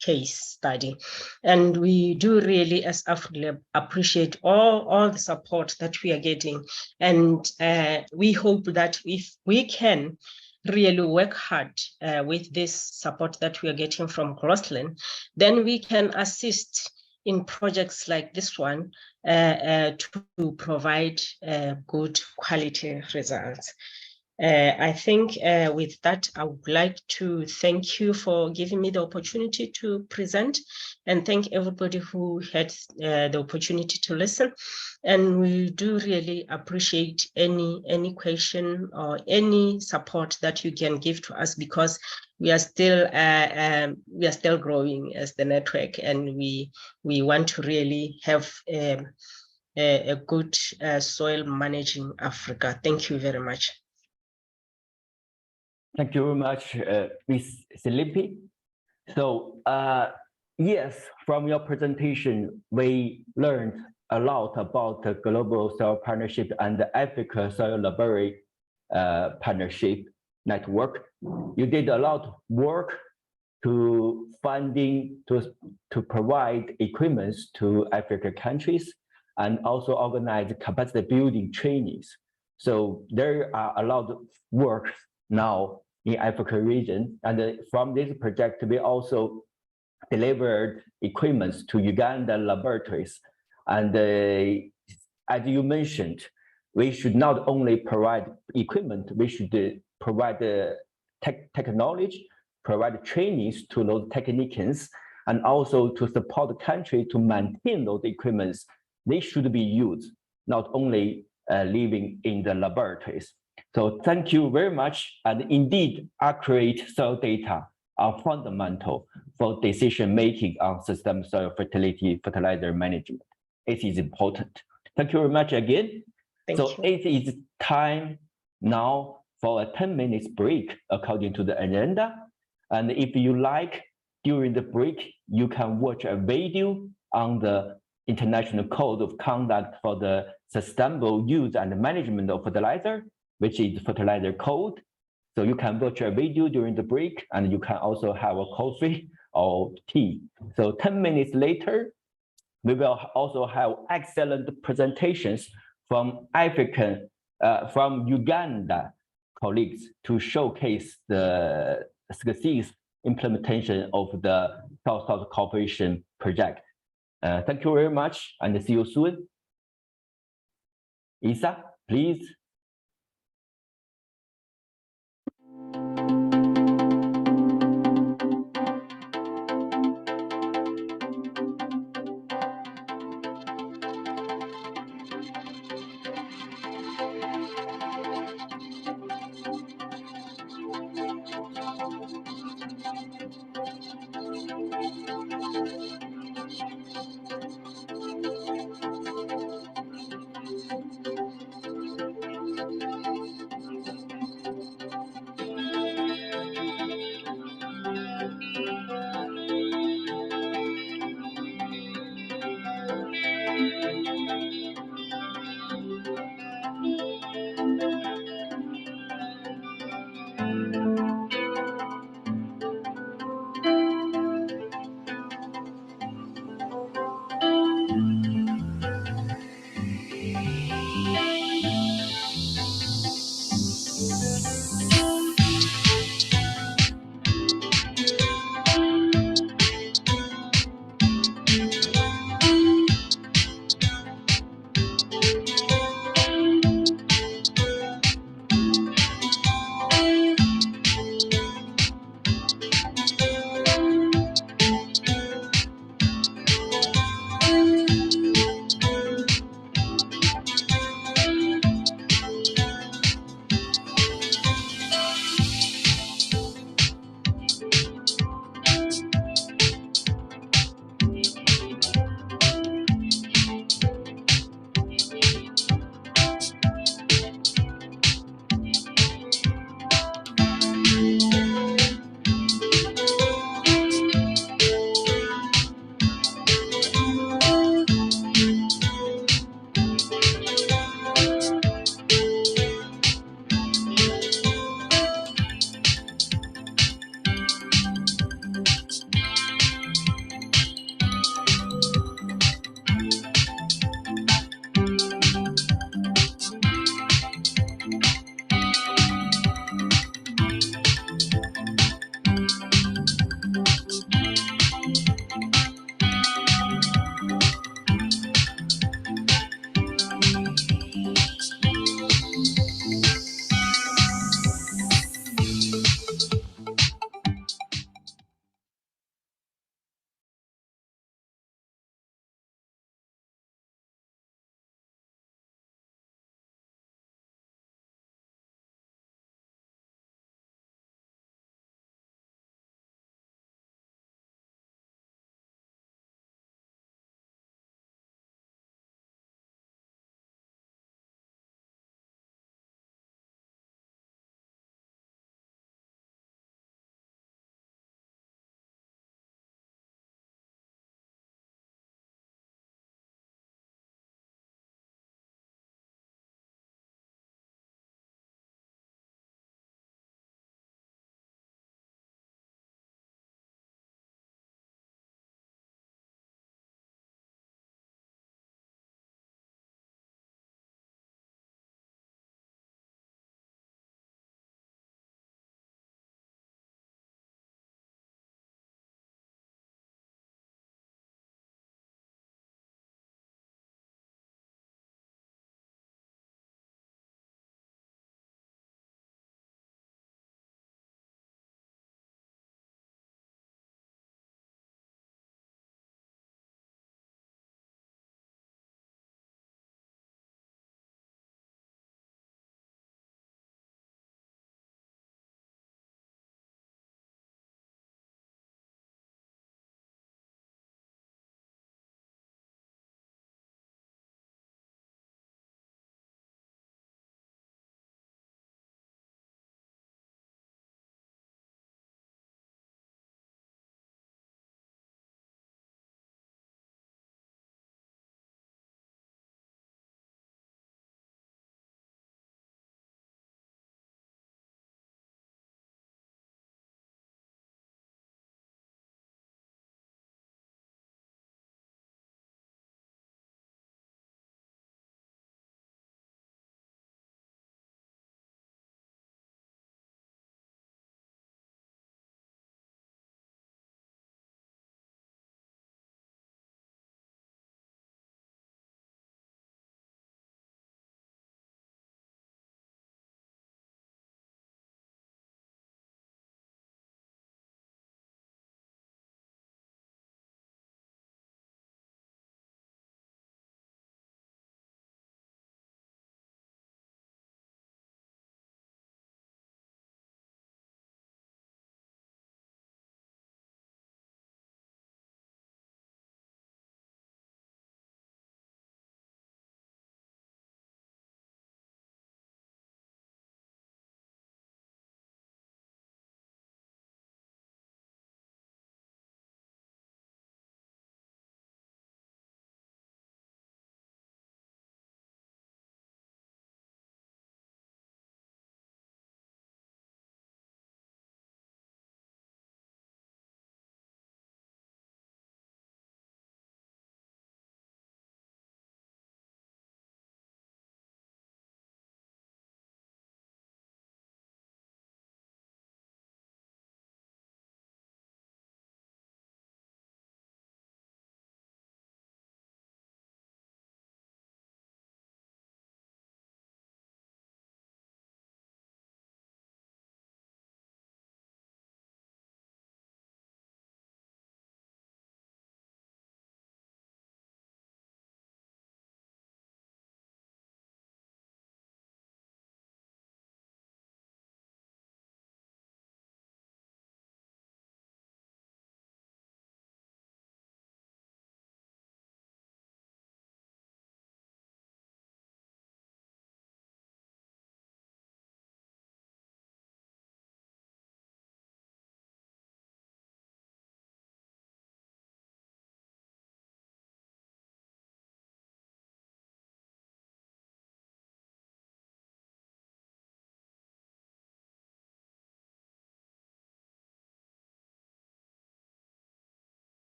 case study. And we do really, as AfriLab, appreciate all the support that we are getting. And we hope that if we can really work hard with this support that we are getting from GLOSOLAN, then we can assist in projects like this one to provide good quality results. I think with that, I would like to thank you for giving me the opportunity to present, and thank everybody who had the opportunity to listen. And we do really appreciate any question or any support that you can give to us, because we are still growing as the network, and we want to really have a good soil managing Africa. Thank you very much. Thank you very much, Ms. Silipi. So, yes, from your presentation, we learned a lot about the Global Soil Partnership and the Africa Soil Library Partnership Network. You did a lot of work to funding to provide equipment to African countries, and also organize capacity building trainings. So there are a lot of work now in Africa region, and from this project we also delivered equipment to Uganda laboratories. And as you mentioned, we should not only provide equipment, we should provide technology, provide trainings to those technicians, and also to support the country to maintain those equipments. They should be used, not only living in the laboratories. So thank you very much. And indeed, accurate soil data are fundamental for decision-making on system soil fertility, fertilizer management. It is important. Thank you very much again. Thank you. It is time now for a 10 minutes break according to the agenda. And if you like, during the break, you can watch a video on the International Code of Conduct for the Sustainable Use and Management of Fertilizer, which is Fertilizer Code. So you can watch a video during the break, and you can also have a coffee or tea. So 10 minutes later, we will also have excellent presentations from from Uganda, colleagues to showcase the success implementation of the South-South Cooperation Project. Thank you very much and see you soon. Isa, please.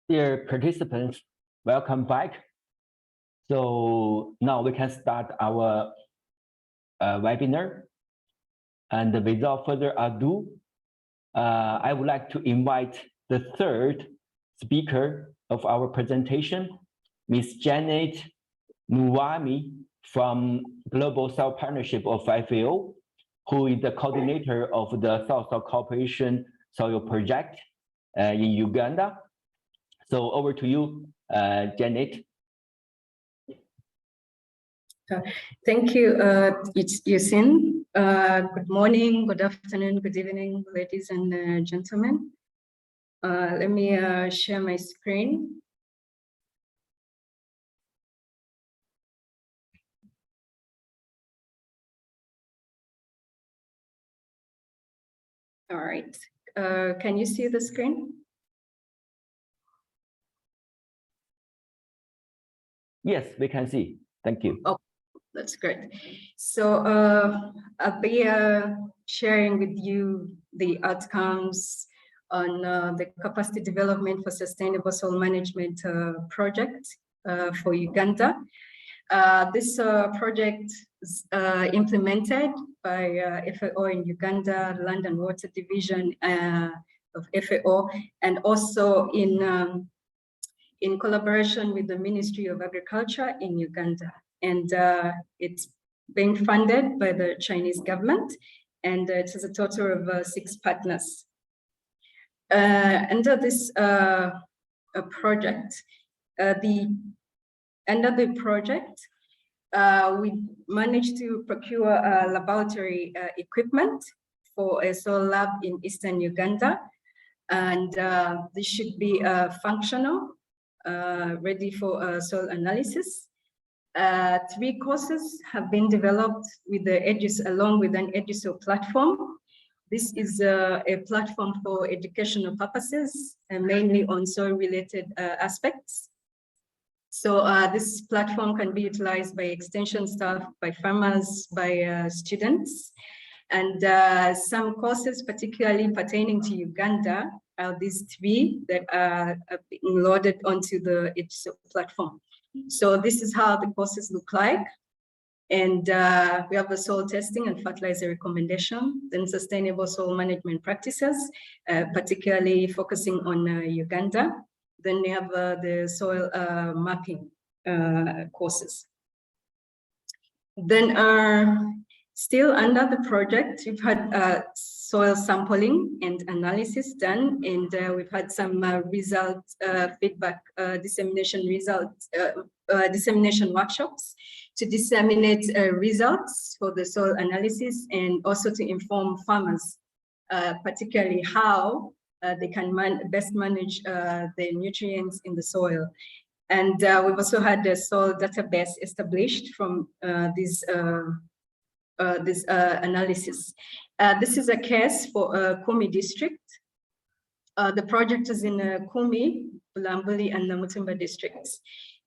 Dear participants, welcome back. So now we can start our webinar. And without further ado, I would like to invite the third speaker of our presentation, Ms. Janet Nuwami from Global Soil Partnership of FAO, who is the coordinator of the South Cooperation Soil Project in Uganda. So over to you, Janet. Thank you, Yusin. Good morning, good afternoon, good evening, ladies and gentlemen. Let me share my screen. All right. Can you see the screen? Yes, we can see. Thank you. Oh, that's great. So I'll be sharing with you the outcomes on the capacity development for sustainable soil management project for Uganda. This project is implemented by FAO in Uganda, Land and Water Division of FAO, and also in collaboration with the Ministry of Agriculture in Uganda. And it's being funded by the Chinese government, and it has a total of 6 partners. Under this project, we managed to procure laboratory equipment for a soil lab in Eastern Uganda, and this should be functional, ready for soil analysis. 3 courses have been developed with the along with an EduSoil platform. This is a platform for educational purposes, and mainly on soil-related aspects. So this platform can be utilized by extension staff, by farmers, by students. And some courses, particularly pertaining to Uganda, are these 3 that are being loaded onto the EduSoil platform. So this is how the courses look like. And we have the soil testing and fertilizer recommendation, then sustainable soil management practices, particularly focusing on Uganda. Then we have the soil mapping courses. Then still under the project, we've had soil sampling and analysis done, and we've had some feedback dissemination workshops to disseminate results for the soil analysis, and also to inform farmers, particularly how they can best manage the nutrients in the soil. And we've also had a soil database established from this analysis. This is a case for Kumi district. The project is in Kumi, Bulambuli, and Namutumba districts.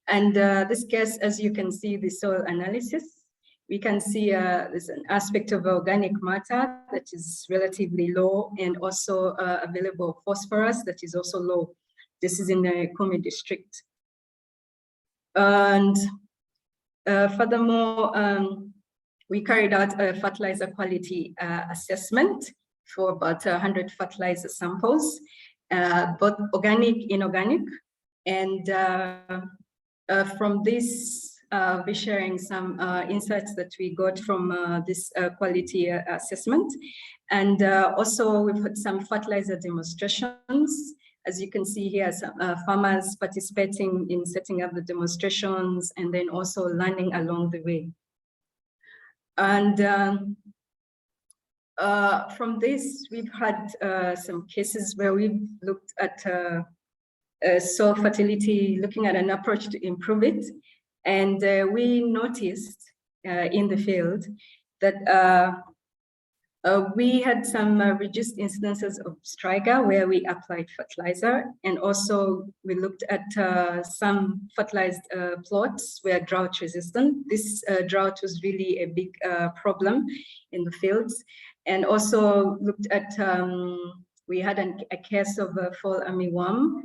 And this case, as you can see, the soil analysis, we can see there's an aspect of organic matter that is relatively low, and also available phosphorus that is also low. This is in the Kumi district. And furthermore, we carried out a fertilizer quality assessment for about 100 fertilizer samples, both organic, inorganic. And from this, I'll be sharing some insights that we got from this quality assessment. And also we've had some fertilizer demonstrations. As you can see here, some farmers participating in setting up the demonstrations, and then also learning along the way. And from this, we've had some cases where we've looked at soil fertility, looking at an approach to improve it. And we noticed in the field that we had some reduced incidences of striga where we applied fertilizer. And also we looked at some fertilized plots where drought resistant. This drought was really a big problem in the fields. And also looked at, we had a case of fall armyworm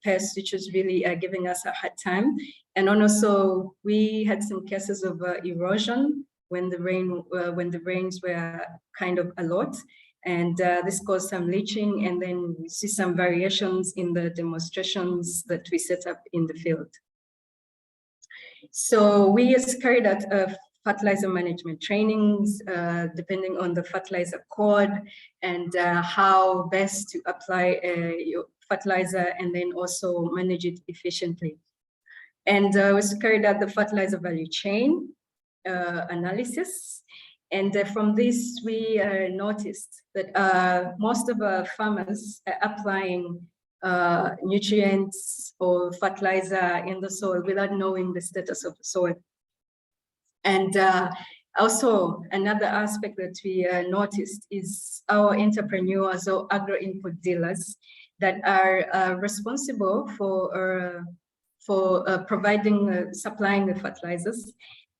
pest, which was really giving us a hard time. And also we had some cases of erosion when the rains were kind of a lot. And this caused some leaching, and then we see some variations in the demonstrations that we set up in the field. So we just carried out fertilizer management trainings, depending on the fertilizer code and how best to apply your fertilizer and then also manage it efficiently. And we carried out the fertilizer value chain analysis. And from this, we noticed that most of our farmers are applying nutrients or fertilizer in the soil without knowing the status of the soil. And also another aspect that we noticed is our entrepreneurs or agro-input dealers that are responsible for providing, supplying the fertilizers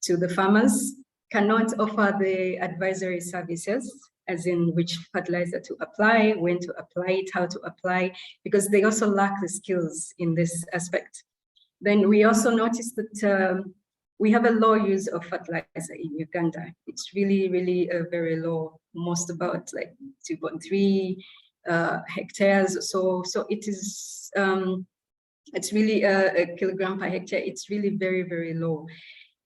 to the farmers cannot offer the advisory services, as in which fertilizer to apply, when to apply it, how to apply, because they also lack the skills in this aspect. Then we also noticed that we have a low use of fertilizer in Uganda. It's really, really very low, most about like 2.3 hectares or so. So it is, it's really a kilogram per hectare. It's really very, very low.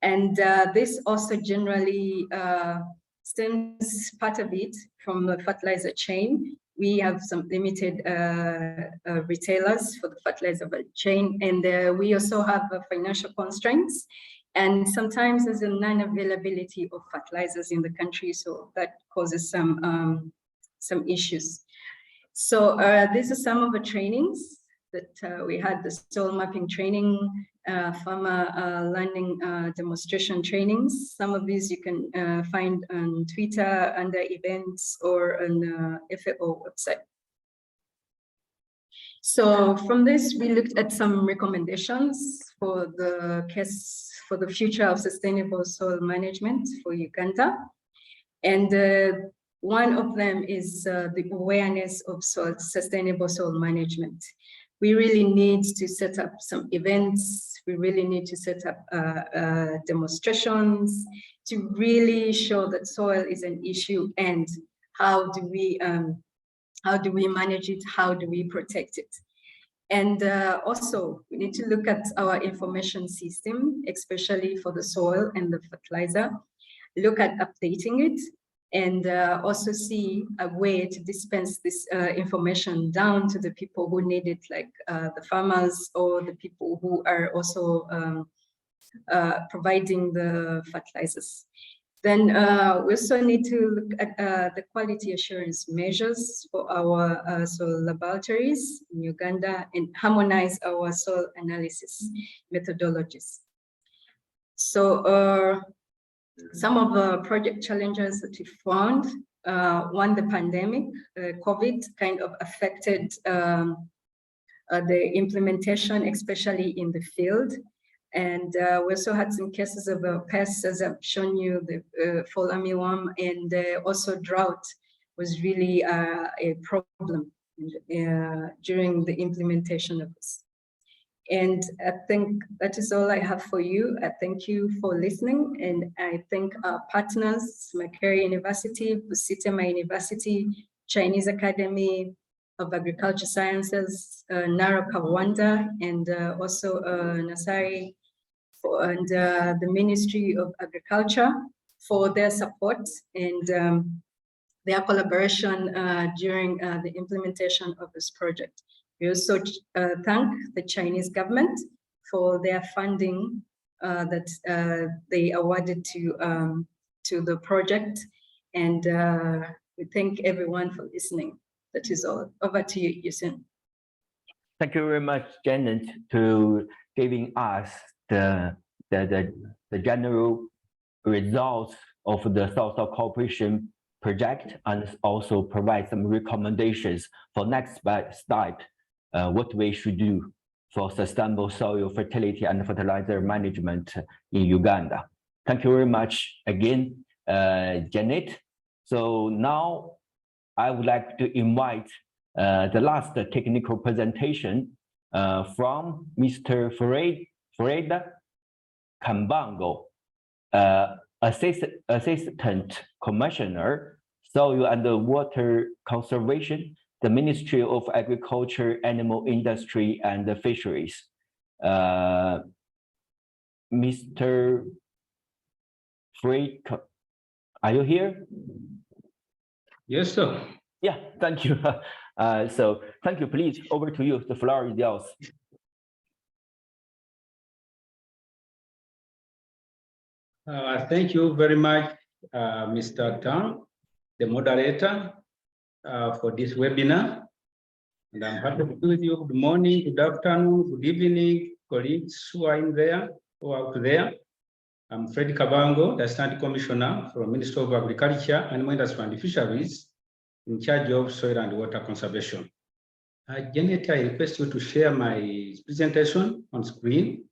And this also generally stems part of it from the fertilizer chain. We have some limited retailers for the fertilizer chain, and we also have financial constraints. And sometimes there's a non-availability of fertilizers in the country, so that causes some issues. So these are some of the trainings that we had: the soil mapping training, farmer learning demonstration trainings. Some of these you can find on Twitter under events or on the FAO website. So from this, we looked at some recommendations for the future of sustainable soil management for Uganda. And one of them is the awareness of sustainable soil management. We really need to set up some events. We really need to set up demonstrations to really show that soil is an issue and how do we manage it? How do we protect it? And also, we need to look at our information system, especially for the soil and the fertilizer, look at updating it, and also see a way to dispense this information down to the people who need it, like the farmers or the people who are also providing the fertilizers. Then we also need to look at the quality assurance measures for our soil laboratories in Uganda and harmonize our soil analysis methodologies. So some of the project challenges that we found, one, the pandemic, COVID kind of affected the implementation, especially in the field. And we also had some cases of pests, as I've shown you, the fall armyworm, and also drought was really a problem during the implementation of this. And I think that is all I have for you. I thank you for listening, and I thank our partners, Makerere University, Busitema University, Chinese Academy of Agriculture Sciences, Narok Rwanda, and also Nasari, and the Ministry of Agriculture for their support and their collaboration during the implementation of this project. We also thank the Chinese government for their funding that they awarded to the project, and we thank everyone for listening. That is all. Over to you, Yusin. Thank you very much, Janet, to giving us the general results of the South Cooperation project, and also provide some recommendations for next step, what we should do for sustainable soil fertility and fertilizer management in Uganda. Thank you very much again, Janet. So now I would like to invite the last technical presentation from Mr. Freda Kambango, Assistant Commissioner, Soil and Water Conservation, the Ministry of Agriculture, Animal Industry and Fisheries. Mr. Freda, are you here? Yes, sir. Yeah, thank you. So thank you. Please, over to you. The floor is yours. Thank you very much, Mr. Tang, the moderator, for this webinar. And I'm happy to be with you. Good morning, good afternoon, good evening, colleagues who are in there, who are out there. I'm Fred Kabango, the Assistant Commissioner from Ministry of Agriculture, Animal Industry and Fisheries, in charge of soil and water conservation. Janet, I request you to share my presentation on screen.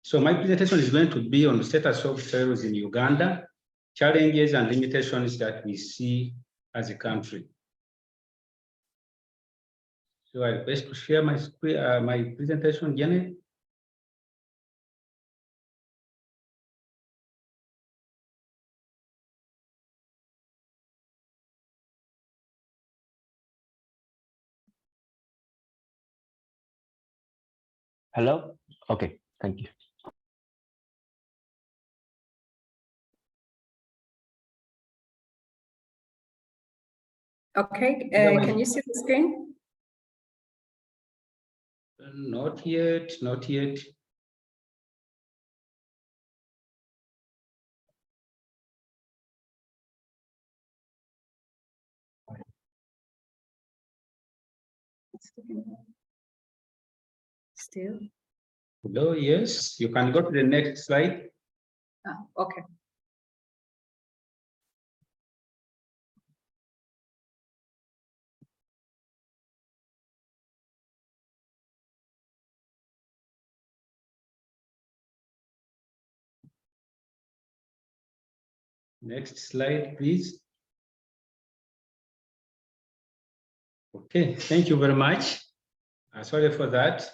So my presentation is going to be on the status of soils in Uganda, challenges and limitations that we see as a country. So I request to share my screen, my presentation, Janet. Hello? Okay, thank you. Okay, can you see the screen? Not yet, not yet. Still? Hello, yes, you can go to the next slide. Okay. Next slide, please. Okay, thank you very much. Sorry for that.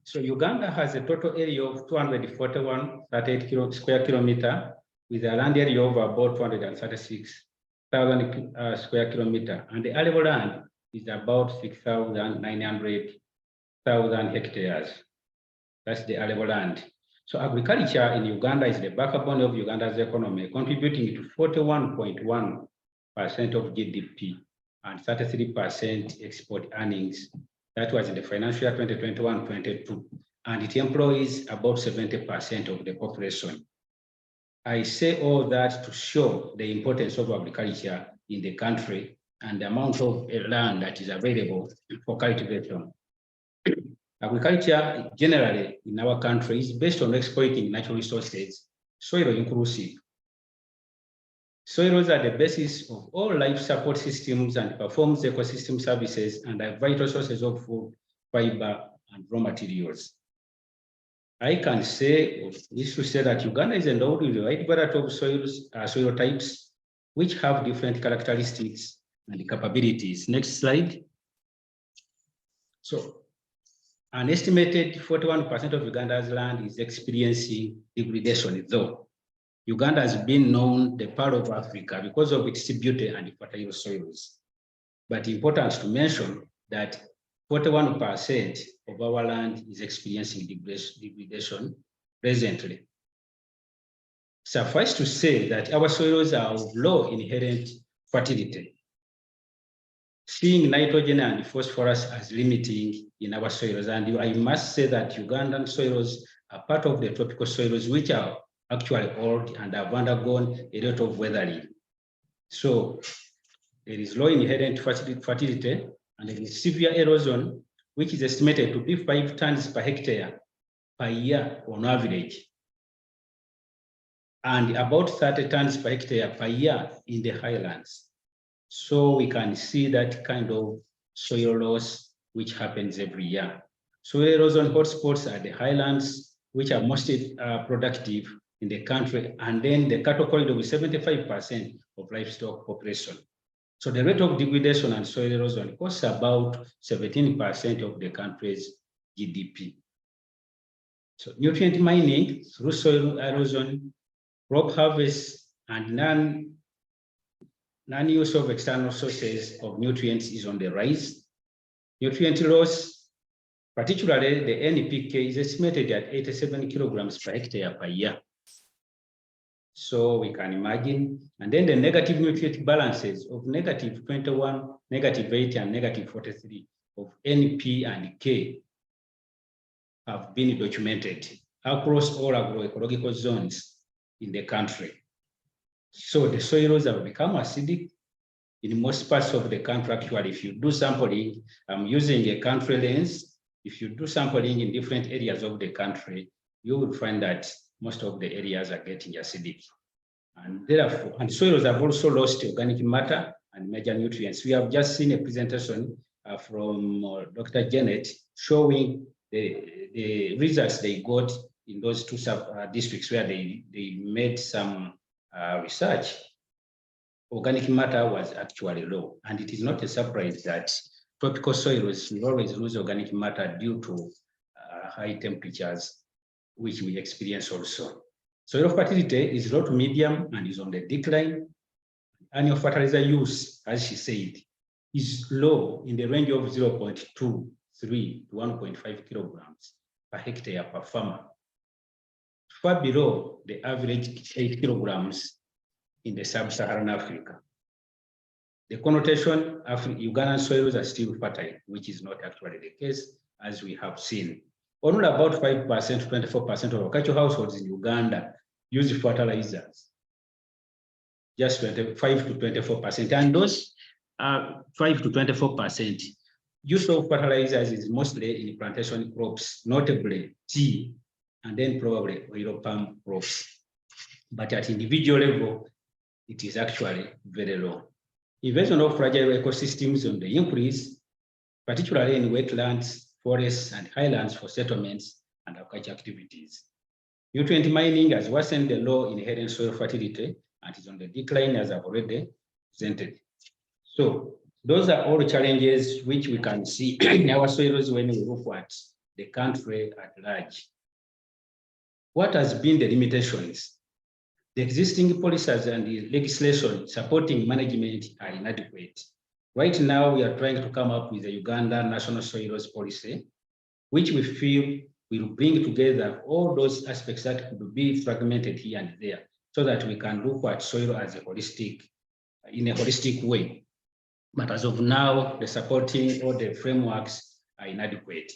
So Uganda has a total area of 241.38 square kilometer with a land area of about 236,000 square kilometer, and the arable land is about 6,900,000 hectares. That's the arable land. So agriculture in Uganda is the backbone of Uganda's economy, contributing to 41.1% of GDP and 33% export earnings. That was in the financial year 2021-22, and it employs about 70% of the population. I say all that to show the importance of agriculture in the country and the amount of land that is available for cultivation. Agriculture generally in our country is based on exploiting natural resources, soil inclusive. Soils are the basis of all life support systems and performs ecosystem services and are vital sources of food, fiber, and raw materials. I can say, or this to say, that Uganda is endowed with a wide variety of soil types, which have different characteristics and capabilities. Next slide. So, an estimated 41% of Uganda's land is experiencing degradation, though Uganda has been known the pearl of Africa because of its beauty and fertile soils. But important to mention that 41% of our land is experiencing degradation presently. Suffice to say that our soils are of low inherent fertility, seeing nitrogen and phosphorus as limiting in our soils. And I must say that Ugandan soils are part of the tropical soils, which are actually old and have undergone a lot of weathering. So there is low inherent fertility and there is severe erosion, which is estimated to be 5 tons per hectare per year on average, and about 30 tons per hectare per year in the highlands. So we can see that kind of soil loss which happens every year. Soil erosion hotspots are the highlands, which are mostly productive in the country, and then the cattle corridor with 75% of livestock population. So the rate of degradation and soil erosion costs about 17% of the country's GDP. So nutrient mining through soil erosion, crop harvest, and non-use of external sources of nutrients is on the rise. Nutrient loss, particularly the NPK, is estimated at 87 kilograms per hectare per year. So we can imagine, and then the negative nutrient balances of negative 21, negative 8, and negative 43 of NP and K have been documented across all agroecological zones in the country. So the soils have become acidic in most parts of the country. Actually, if you do sampling, I'm using a country lens. If you do sampling in different areas of the country, you will find that most of the areas are getting acidic. And therefore, and soils have also lost organic matter and major nutrients. We have just seen a presentation from Dr. Janet showing the results they got in those two districts where they made some research. Organic matter was actually low, and it is not a surprise that tropical soils will always lose organic matter due to high temperatures, which we experience also. Soil fertility is low to medium and is on the decline. Annual fertilizer use, as she said, is low in the range of 0.23 to 1.5 kilograms per hectare per farmer, far below the average 8 kilograms in the sub-Saharan Africa. The connotation of Ugandan soils are still fertile, which is not actually the case, as we have seen. Only about 5%, 24% of agricultural households in Uganda use fertilizers, just 25 to 24%. And those 5 to 24% use of fertilizers is mostly in plantation crops, notably tea, and then probably oil palm crops. But at individual level, it is actually very low. Invasion of fragile ecosystems on the increase, particularly in wetlands, forests, and highlands for settlements and agriculture activities. Nutrient mining has worsened the low inherent soil fertility and is on the decline, as I've already presented. So those are all the challenges which we can see in our soils when we look at the country at large. What has been the limitations? The existing policies and the legislation supporting management are inadequate. Right now, we are trying to come up with a Uganda National Soils Policy, which we feel will bring together all those aspects that could be fragmented here and there, so that we can look at soil as a holistic, in a holistic way. But as of now, the supporting or the frameworks are inadequate.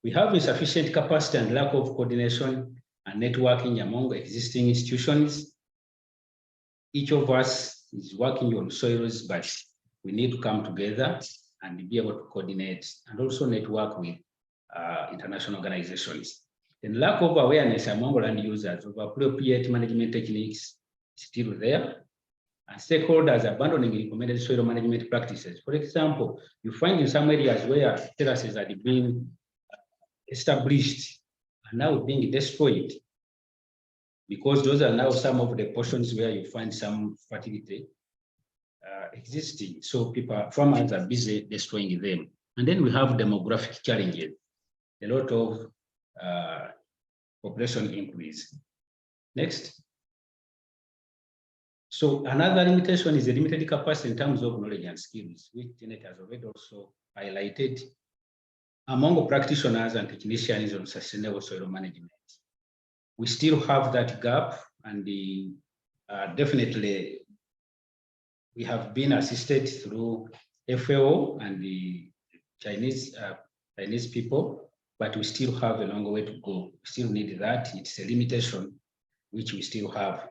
We have insufficient capacity and lack of coordination and networking among existing institutions. Each of us is working on soils, but we need to come together and be able to coordinate and also network with international organizations. And lack of awareness among land users of appropriate management techniques is still there. And stakeholders abandoning recommended soil management practices. For example, you find in some areas where terraces are being established and now being destroyed, because those are now some of the portions where you find some fertility existing. So farmers are busy destroying them. And then we have demographic challenges, a lot of population increase. Next. So another limitation is a limited capacity in terms of knowledge and skills, which Janet has already also highlighted among practitioners and technicians on sustainable soil management. We still have that gap, and definitely we have been assisted through FAO and the Chinese people, but we still have a long way to go. We still need that. It's a limitation which we still have.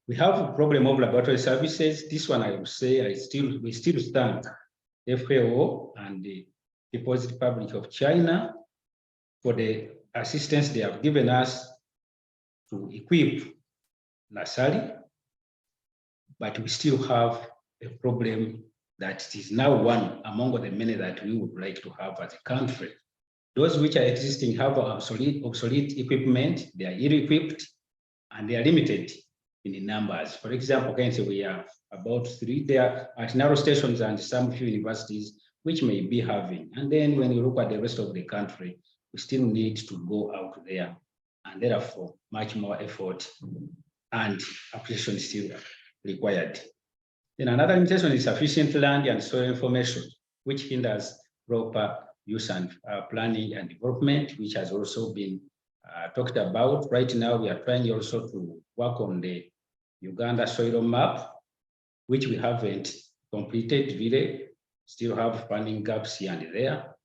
We have a problem of laboratory services. This one I would say we still thank FAO and the People's Republic of China for the assistance they have given us to equip nursery, but we still have a problem that it is now one among the many that we would like to have as a country. Those which are existing have obsolete equipment, they are ill-equipped, and they are limited in numbers. For example, currently we have about 3 there at narrow stations and some few universities which may be having. And then when you look at the rest of the country, we still need to go out there, and therefore much more effort and application is still required. Then another limitation is sufficient land and soil information, which hinders proper use and planning and development, which has also been talked about. Right now, we are trying also to work on the Uganda soil map, which we haven't completed really, still have funding gaps here and there.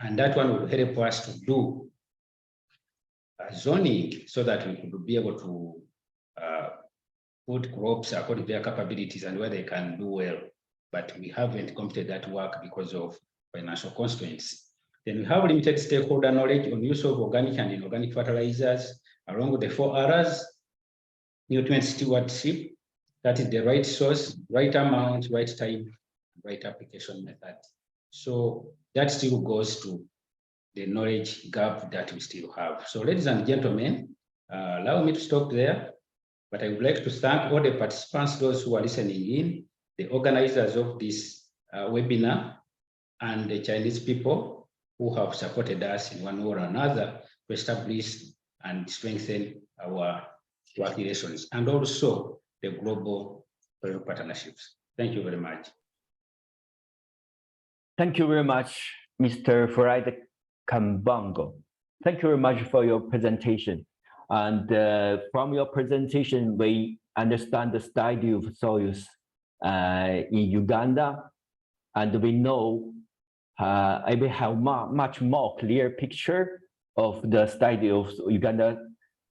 And that one will help us to do zoning so that we could be able to put crops according to their capabilities and where they can do well. But we haven't completed that work because of financial constraints. Then we have limited stakeholder knowledge on use of organic and inorganic fertilizers along with the 4 R's, nutrient stewardship, that is the right source, right amount, right time, right application method. So that still goes to the knowledge gap that we still have. So ladies and gentlemen, allow me to stop there, but I would like to thank all the participants, those who are listening in, the organizers of this webinar, and the Chinese people who have supported us in one way or another to establish and strengthen our work relations, and also the global partnerships. Thank you very much. Thank you very much, Mr. Fried Kambango. Thank you very much for your presentation. And from your presentation, we understand the study of soils in Uganda, and we know we have much more clear picture of the study of Uganda,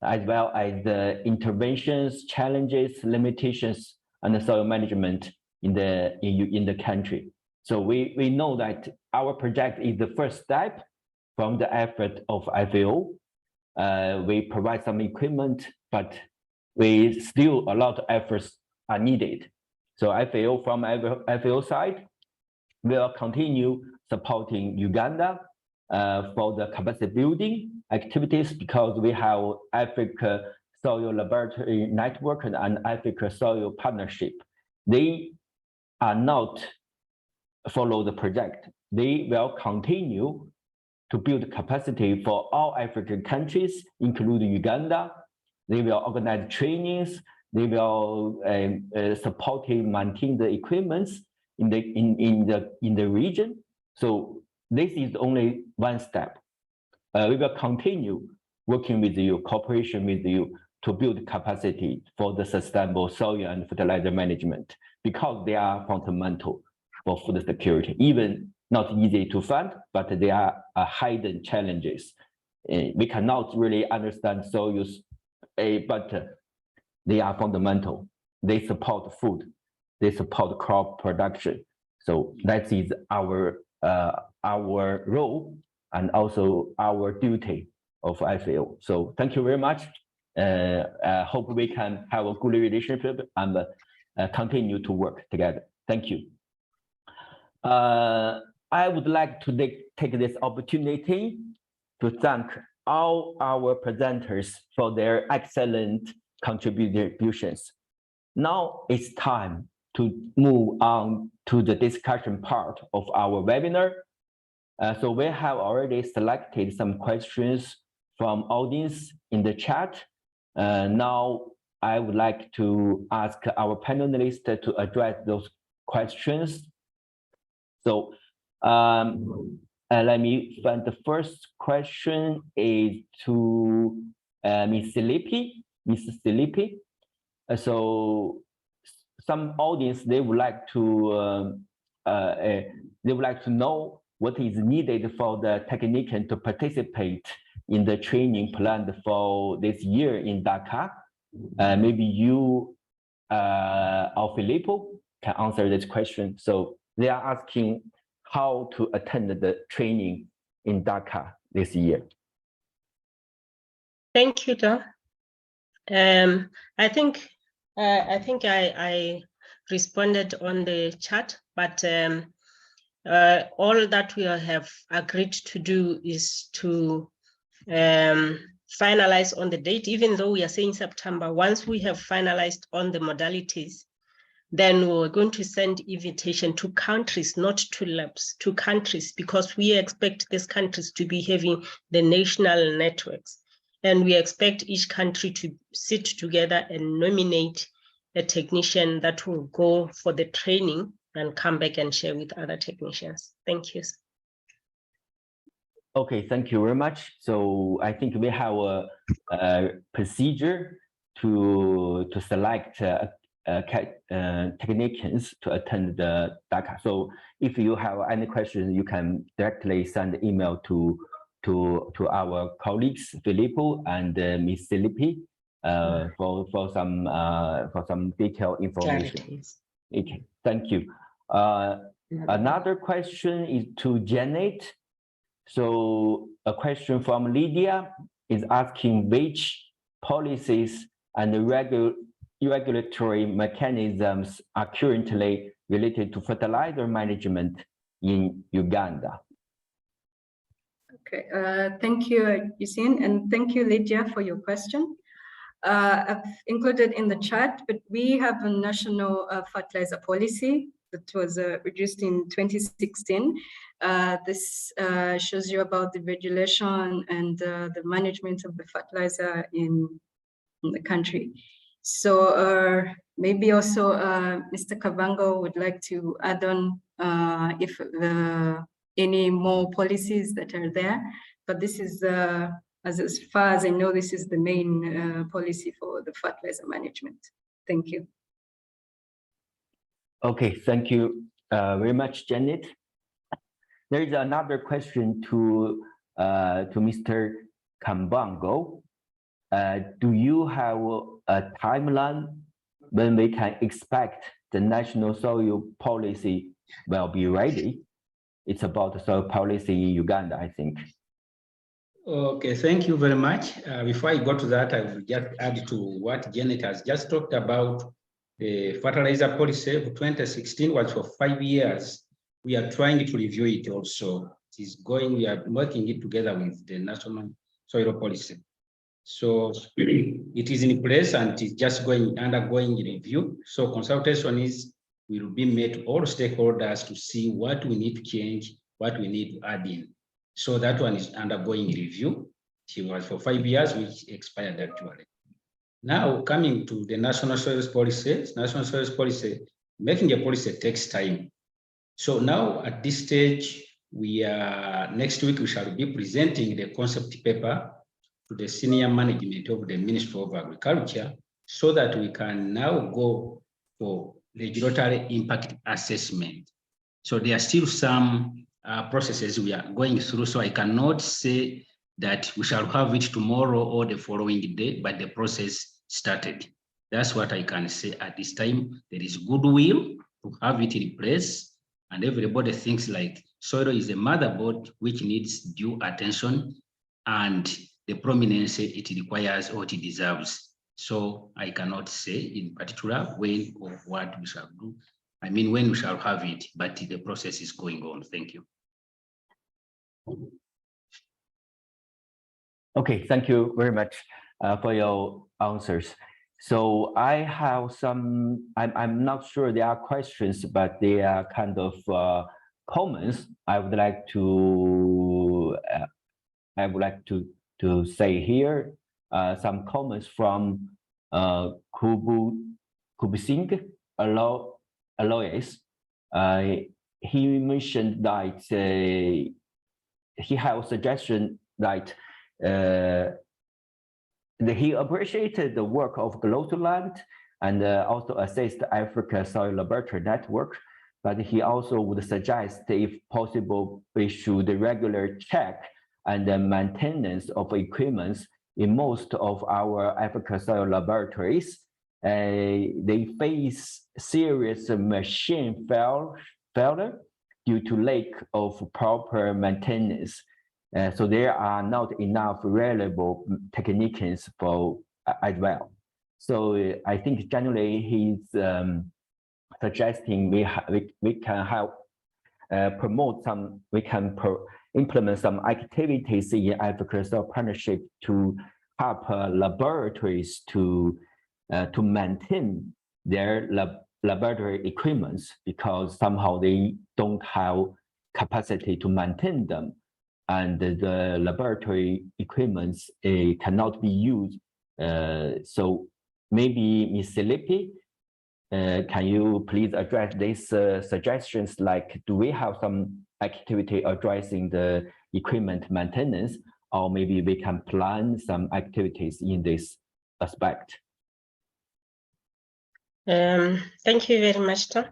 as well as the interventions, challenges, limitations, and the soil management in the country. So we know that our project is the first step from the effort of FAO. We provide some equipment, but we still a lot of efforts are needed. So FAO from FAO side will continue supporting Uganda for the capacity building activities, because we have Africa Soil Laboratory Network and Africa Soil Partnership. They are not follow the project. They will continue to build capacity for all African countries, including Uganda. They will organize trainings. They will support and maintain the equipments in the region. So this is only one step. We will continue working with you, cooperation with you, to build capacity for the sustainable soil and fertilizer management, because they are fundamental for food security. Even not easy to fund, but they are hidden challenges. We cannot really understand soils, but they are fundamental. They support food. They support crop production. So that is our role and also our duty of FAO. So thank you very much. I hope we can have a good relationship and continue to work together. Thank you. I would like to take this opportunity to thank all our presenters for their excellent contributions. Now it's time to move on to the discussion part of our webinar. So we have already selected some questions from audience in the chat. Now I would like to ask our panelists to address those questions. So let me find the first question is to Ms. Silipi. So some audience, they would like to know what is needed for the technician to participate in the training planned for this year in Dakar. Maybe you or Filippo can answer this question. So they are asking how to attend the training in Dakar this year. Thank you, Don. I think I responded on the chat, but all that we have agreed to do is to finalize on the date, even though we are saying September. Once we have finalized on the modalities, then we're going to send invitation to countries, not to labs, to countries, because we expect these countries to be having the national networks. And we expect each country to sit together and nominate a technician that will go for the training and come back and share with other technicians. Thank you. Okay, thank you very much. So I think we have a procedure to select technicians to attend the DACA. So if you have any questions, you can directly send email to our colleagues Filippo and Ms. Silippi for some detailed information. Okay, thank you. Another question is to Janet. So a question from Lydia is asking which policies and regulatory mechanisms are currently related to fertilizer management in Uganda. Okay, thank you, Yusin, and thank you, Lydia, for your question. I've included in the chat, but we have a national fertilizer policy that was reduced in 2016. This shows you about the regulation and the management of the fertilizer in the country. So maybe also Mr. Kavango would like to add on if any more policies that are there, but this is as far as I know, this is the main policy for the fertilizer management. Thank you. Okay, thank you very much, Janet. There is another question to Mr. Kambango. Do you have a timeline when we can expect the national soil policy will be ready? It's about the soil policy in Uganda, I think. Okay, thank you very much. Before I go to that, I will just add to what Janet has just talked about. The fertilizer policy for 2016 was for 5 years. We are trying to review it also. It is going, we are working it together with the national soil policy. So it is in place and it is just undergoing review. So consultation will be made to all stakeholders to see what we need to change, what we need to add in. So that one is undergoing review. It was for 5 years, which expired actually. Now coming to the national soils policy, making a policy takes time. So now at this stage, next week we shall be presenting the concept paper to the senior management of the Ministry of Agriculture so that we can now go for regulatory impact assessment. So there are still some processes we are going through, so I cannot say that we shall have it tomorrow or the following day, but the process started. That's what I can say at this time. There is goodwill to have it in place, and everybody thinks like soil is a motherboard which needs due attention and the prominence it requires or it deserves. So I cannot say in particular when or what we shall do. I mean, when we shall have it, but the process is going on. Thank you. Okay, thank you very much for your answers. So I have some, I'm not sure they are questions, but they are kind of comments. I would like to say here some comments from Kubusing Alois. He mentioned that he has a suggestion that he appreciated the work of GLOSOLAN and also assist Africa Soil Laboratory Network, but he also would suggest, if possible, we should regular check and the maintenance of equipment in most of our Africa Soil Laboratories. They face serious machine failure due to lack of proper maintenance. So there are not enough reliable technicians for as well. So I think generally he's suggesting we can have implement some activities in Africa Soil Partnership to help laboratories to maintain their laboratory equipments, because somehow they don't have capacity to maintain them, and the laboratory equipments cannot be used. So maybe Ms. Silipi, can you please address these suggestions? Like, do we have some activity addressing the equipment maintenance, or maybe we can plan some activities in this aspect? Thank you very much, Tom.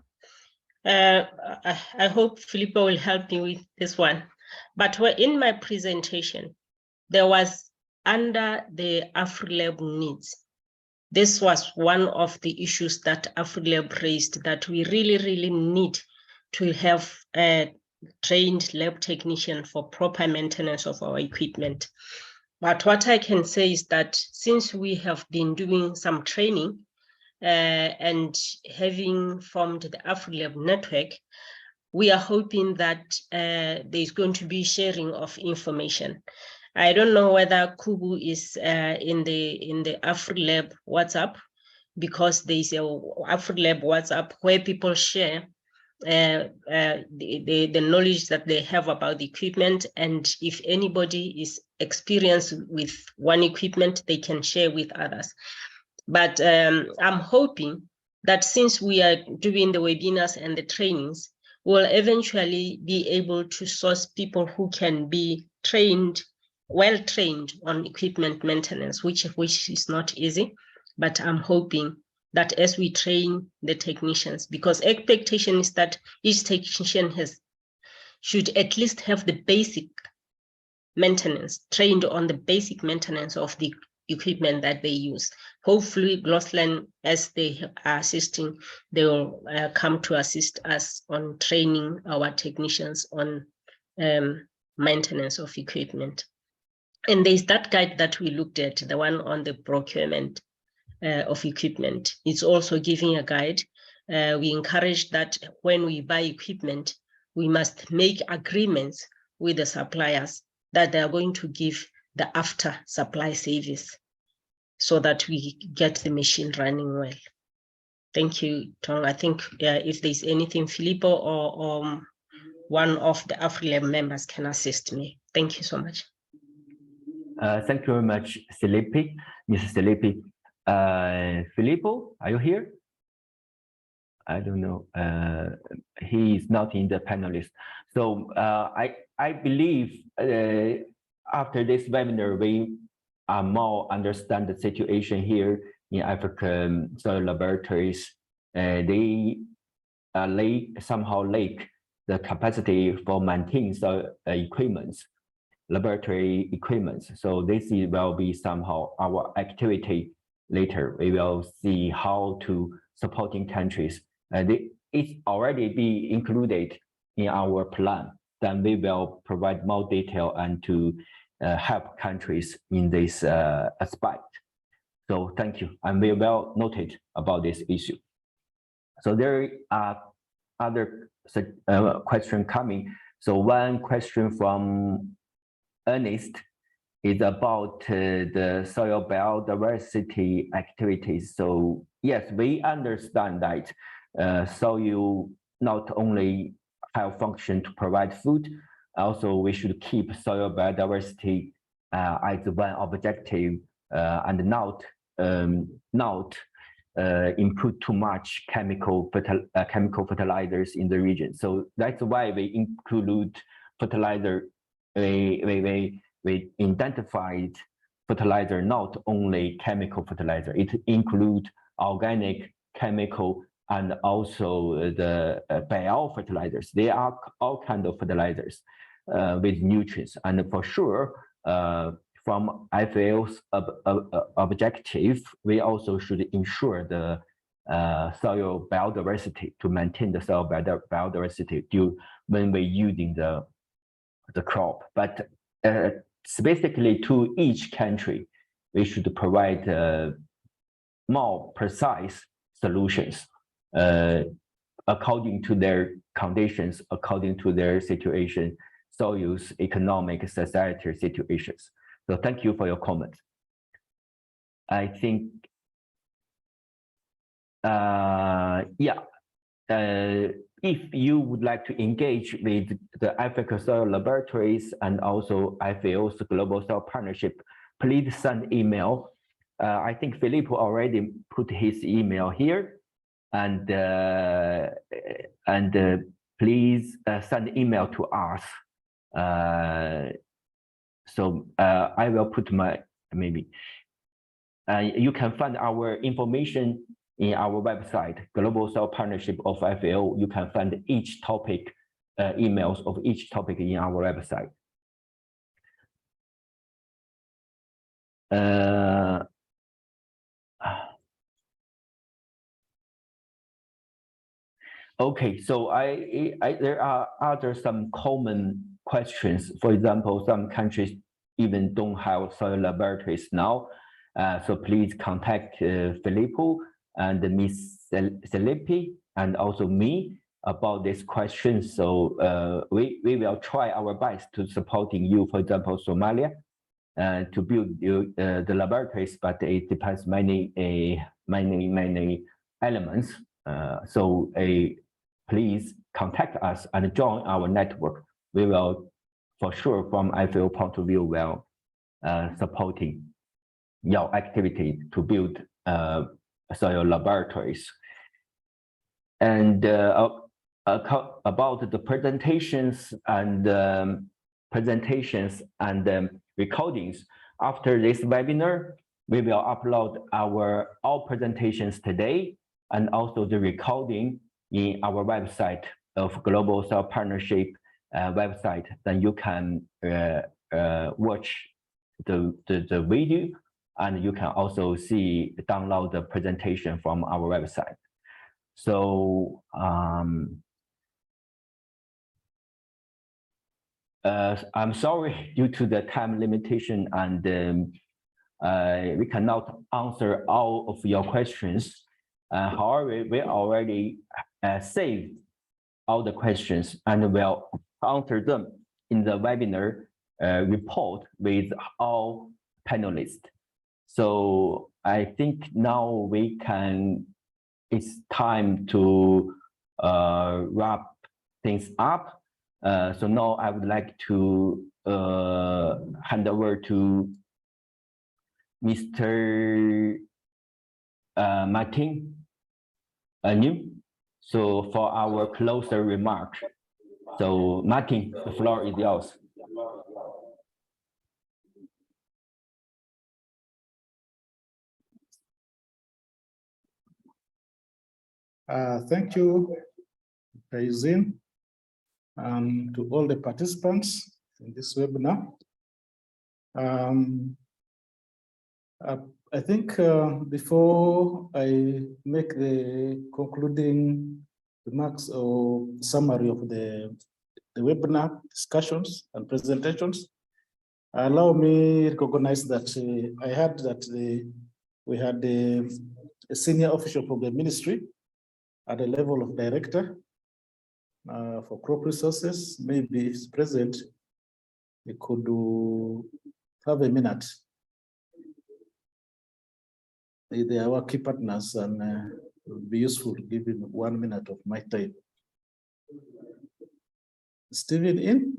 I hope Filippo will help me with this one. But in my presentation, there was under the AfriLab needs. This was one of the issues that AfriLab raised, that we really need to have a trained lab technician for proper maintenance of our equipment. But what I can say is that since we have been doing some training and having formed the AfriLab network, we are hoping that there's going to be sharing of information. I don't know whether Kubu is in the AfriLab WhatsApp, because there's a AfriLab WhatsApp where people share the knowledge that they have about the equipment, and if anybody is experienced with one equipment, they can share with others. But I'm hoping that since we are doing the webinars and the trainings, we'll eventually be able to source people who can be trained, well trained on equipment maintenance, which is not easy. But I'm hoping that as we train the technicians, because expectation is that each technician should at least have the basic maintenance, trained on the basic maintenance of the equipment that they use. Hopefully, GLOSOLAN, as they are assisting, they will come to assist us on training our technicians on maintenance of equipment. And there's that guide that we looked at, the one on the procurement of equipment. It's also giving a guide. We encourage that when we buy equipment, we must make agreements with the suppliers that they are going to give the after supply service so that we get the machine running well. Thank you, Tom. I think if there's anything, Filippo or one of the AfriLab members can assist me. Thank you so much. Thank you very much, Silipi, Mrs. Silipi. Filippo, are you here? I don't know. He is not in the panelist. So I believe after this webinar, we are more understand the situation here in African soil laboratories. They somehow lack the capacity for maintaining soil equipments, laboratory equipments. So this will be somehow our activity later. We will see how to supporting countries. It's already be included in our plan. Then we will provide more detail and to help countries in this aspect. So thank you, and we well noted about this issue. So there are other questions coming. So one question from Ernest is about the soil biodiversity activities. So yes, we understand that soil not only have function to provide food, also we should keep soil biodiversity as one objective and not input too much chemical fertilizers in the region. So that's why we include fertilizer. We identified fertilizer, not only chemical fertilizer. It includes organic, chemical, and also the biofertilizers. They are all kinds of fertilizers with nutrients. And for sure, from FAO's objective, we also should ensure the soil biodiversity, to maintain the soil biodiversity when we're using the crop. But specifically to each country, we should provide more precise solutions according to their conditions, according to their situation, soils, economic, society situations. So thank you for your comment. I think, if you would like to engage with the Africa Soil Laboratories and also FAO's Global Soil Partnership, please send email. I think Filippo already put his email here, and please send email to us. So I will put my maybe. You can find our information in our website, Global Soil Partnership of FAO. You can find each topic, emails of each topic in our website. Okay, so there are some common questions. For example, some countries even don't have soil laboratories now. So please contact Filippo and Ms. Selippi and also me about this question. So we will try our best to supporting you, for example, Somalia, to build the laboratories, but it depends many elements. So please contact us and join our network. We will, for sure, from FAO point of view, will supporting your activity to build soil laboratories. And about the presentations and recordings, after this webinar, we will upload all presentations today and also the recording in our website of Global Soil Partnership website. Then you can watch the video, and you can also download the presentation from our website. So I'm sorry, due to the time limitation, and we cannot answer all of your questions. However, we already saved all the questions and will answer them in the webinar report with all panelists. So I think now it's time to wrap things up. So now I would like to hand over to Mr. Martin New, so for our closer remarks. So Martin, the floor is yours. Thank you, Praising, and to all the participants in this webinar. I think before I make the concluding remarks or summary of the webinar discussions and presentations, allow me to recognize that I heard that we had a senior official from the ministry at the level of director for crop resources. Maybe if it's present, we could have a minute. They are our key partners, and it would be useful to give him 1 minute of my time. Stephen in?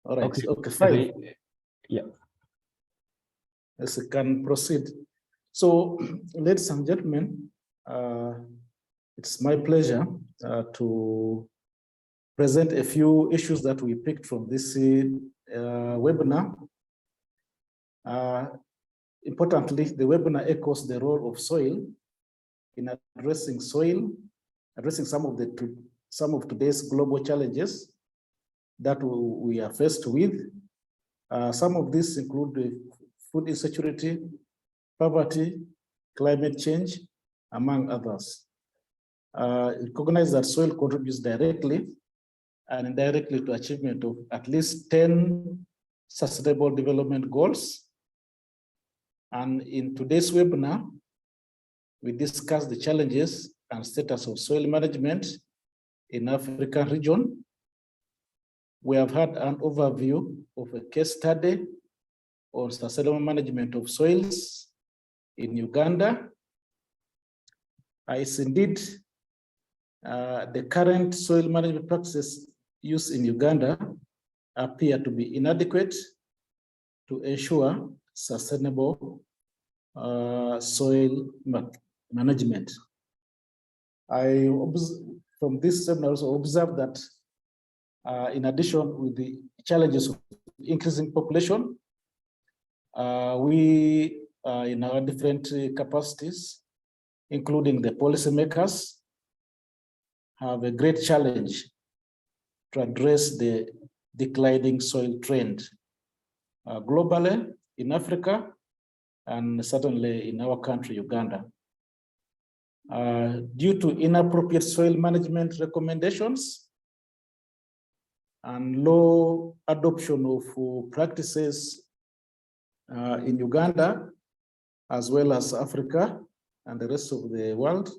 All right, okay, fine. Yeah. Yes, we can proceed. So, ladies and gentlemen, it's my pleasure to present a few issues that we picked from this webinar. Importantly, the webinar echoes the role of soil in addressing some of today's global challenges that we are faced with. Some of these include food insecurity, poverty, climate change, among others. Recognize that soil contributes directly and indirectly to achievement of at least 10 Sustainable Development Goals. And in today's webinar, we discuss the challenges and status of soil management in African region. We have had an overview of a case study on sustainable management of soils in Uganda. It's indeed the current soil management practices used in Uganda appear to be inadequate to ensure sustainable soil management. From this seminar, I also observed that in addition with the challenges of increasing population, we in our different capacities, including the policymakers, have a great challenge to address the declining soil trend globally, in Africa, and certainly in our country, Uganda. Due to inappropriate soil management recommendations and low adoption of practices in Uganda, as well as Africa and the rest of the world,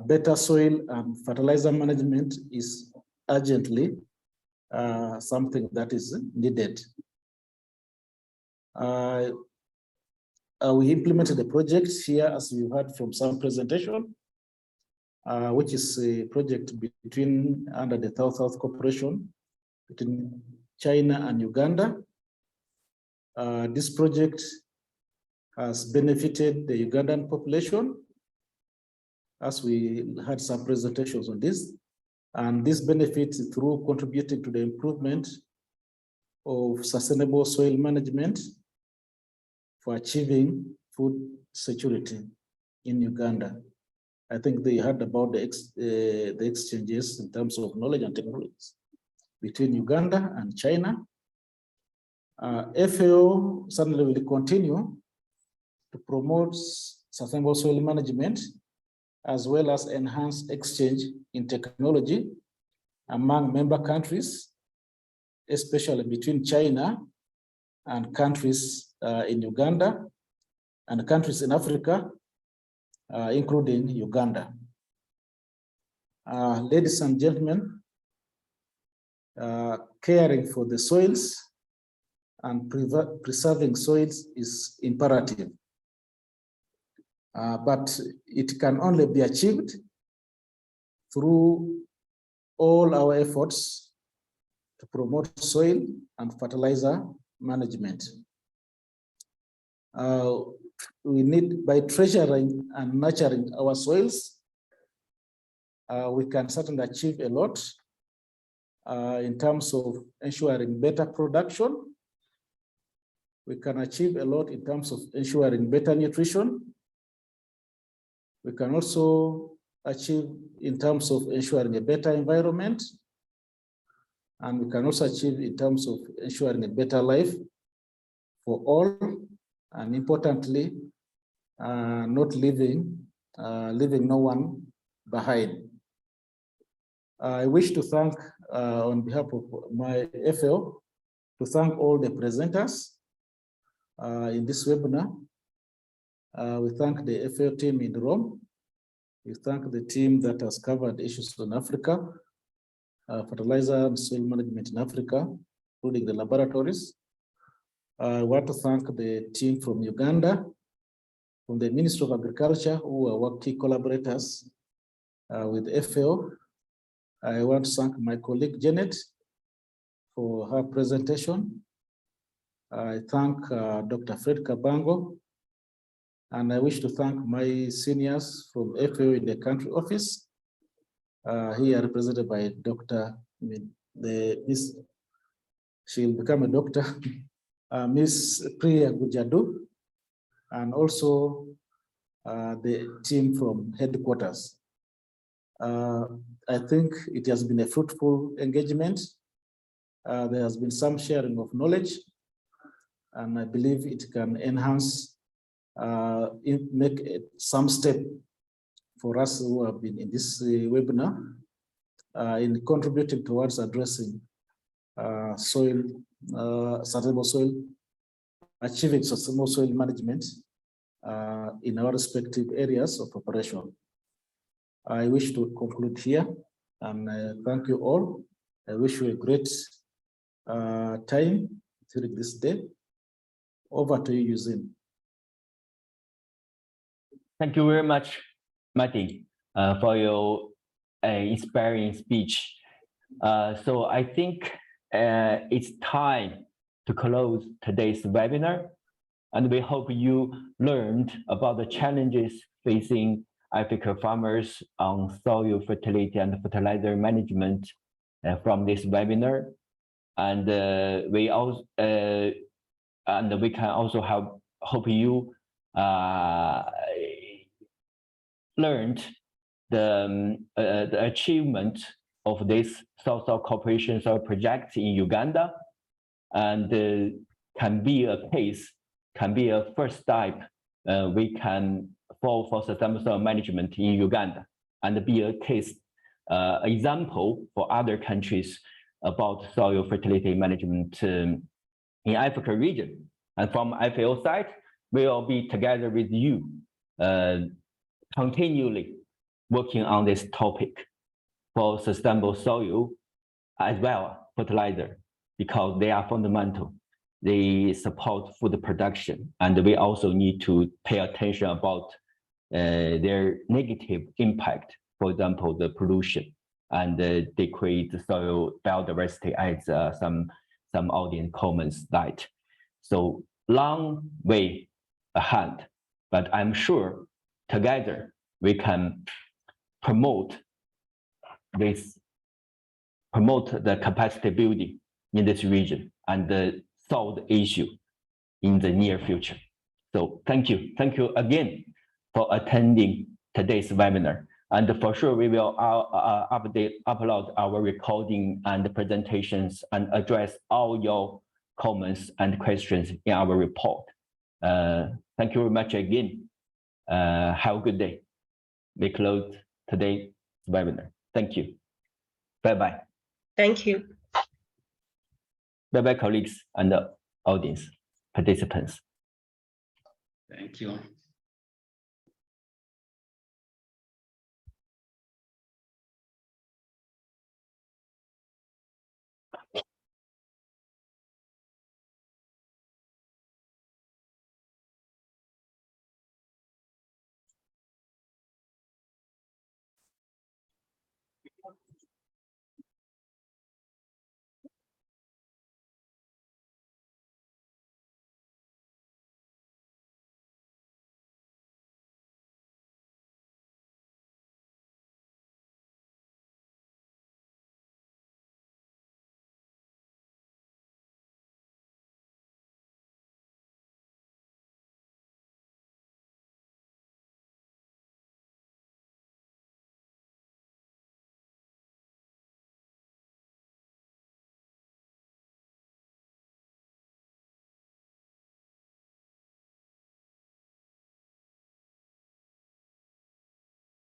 better soil and fertilizer management is urgently something that is needed. We implemented a project here, as we heard from some presentation, which is a project under the South-South Cooperation between China and Uganda. This project has benefited the Ugandan population, as we had some presentations on this, and this benefits through contributing to the improvement of sustainable soil management for achieving food security in Uganda. I think they heard about the exchanges in terms of knowledge and technologies between Uganda and China. FAO certainly will continue to promote sustainable soil management, as well as enhance exchange in technology among member countries, especially between China and countries in Uganda and countries in Africa, including Uganda. Ladies and gentlemen, caring for the soils and preserving soils is imperative. But it can only be achieved through all our efforts to promote soil and fertilizer management. We need, by treasuring and nurturing our soils, we can certainly achieve a lot in terms of ensuring better production. We can achieve a lot in terms of ensuring better nutrition. We can also achieve in terms of ensuring a better environment. And we can also achieve in terms of ensuring a better life for all, and importantly, not leaving no one behind. I wish to thank, on behalf of my FAO, to thank all the presenters in this webinar. We thank the FAO team in Rome. We thank the team that has covered issues in Africa, fertilizer and soil management in Africa, including the laboratories. I want to thank the team from Uganda, from the Ministry of Agriculture, who are our key collaborators with FAO. I want to thank my colleague Janet for her presentation. I thank Dr. Fred Kabango, and I wish to thank my seniors from FAO in the country office, here represented by Dr. She'll become a doctor, Miss Priya Gujadu, and also the team from headquarters. I think it has been a fruitful engagement. There has been some sharing of knowledge, and I believe it can enhance, make some step for us who have been in this webinar in contributing towards addressing sustainable soil, achieving sustainable soil management in our respective areas of operation. I wish to conclude here, and thank you all. I wish you a great time during this day. Over to you, Eugene. Thank you very much, Martin, for your inspiring speech. So I think it's time to close today's webinar, and we hope you learned about the challenges facing African farmers on soil fertility and fertilizer management from this webinar. And we can also hope you learned the achievement of this soil cooperation soil project in Uganda, and can be a case, can be a first step we can follow for sustainable soil management in Uganda, and be a case example for other countries about soil fertility management in Africa region. And from FAO side, we will be together with you continually working on this topic for sustainable soil as well fertilizer, because they are fundamental. They support food production, and we also need to pay attention about their negative impact. For example, the pollution, and they create soil biodiversity, as some audience comments that. So long way ahead, but I'm sure together we can promote the capacity building in this region and solve the issue in the near future. So thank you again for attending today's webinar. And for sure, we will upload our recording and presentations and address all your comments and questions in our report. Thank you very much again. Have a good day. We close today's webinar. Thank you. Bye-bye. Thank you. Bye-bye, colleagues and the audience participants. Thank you.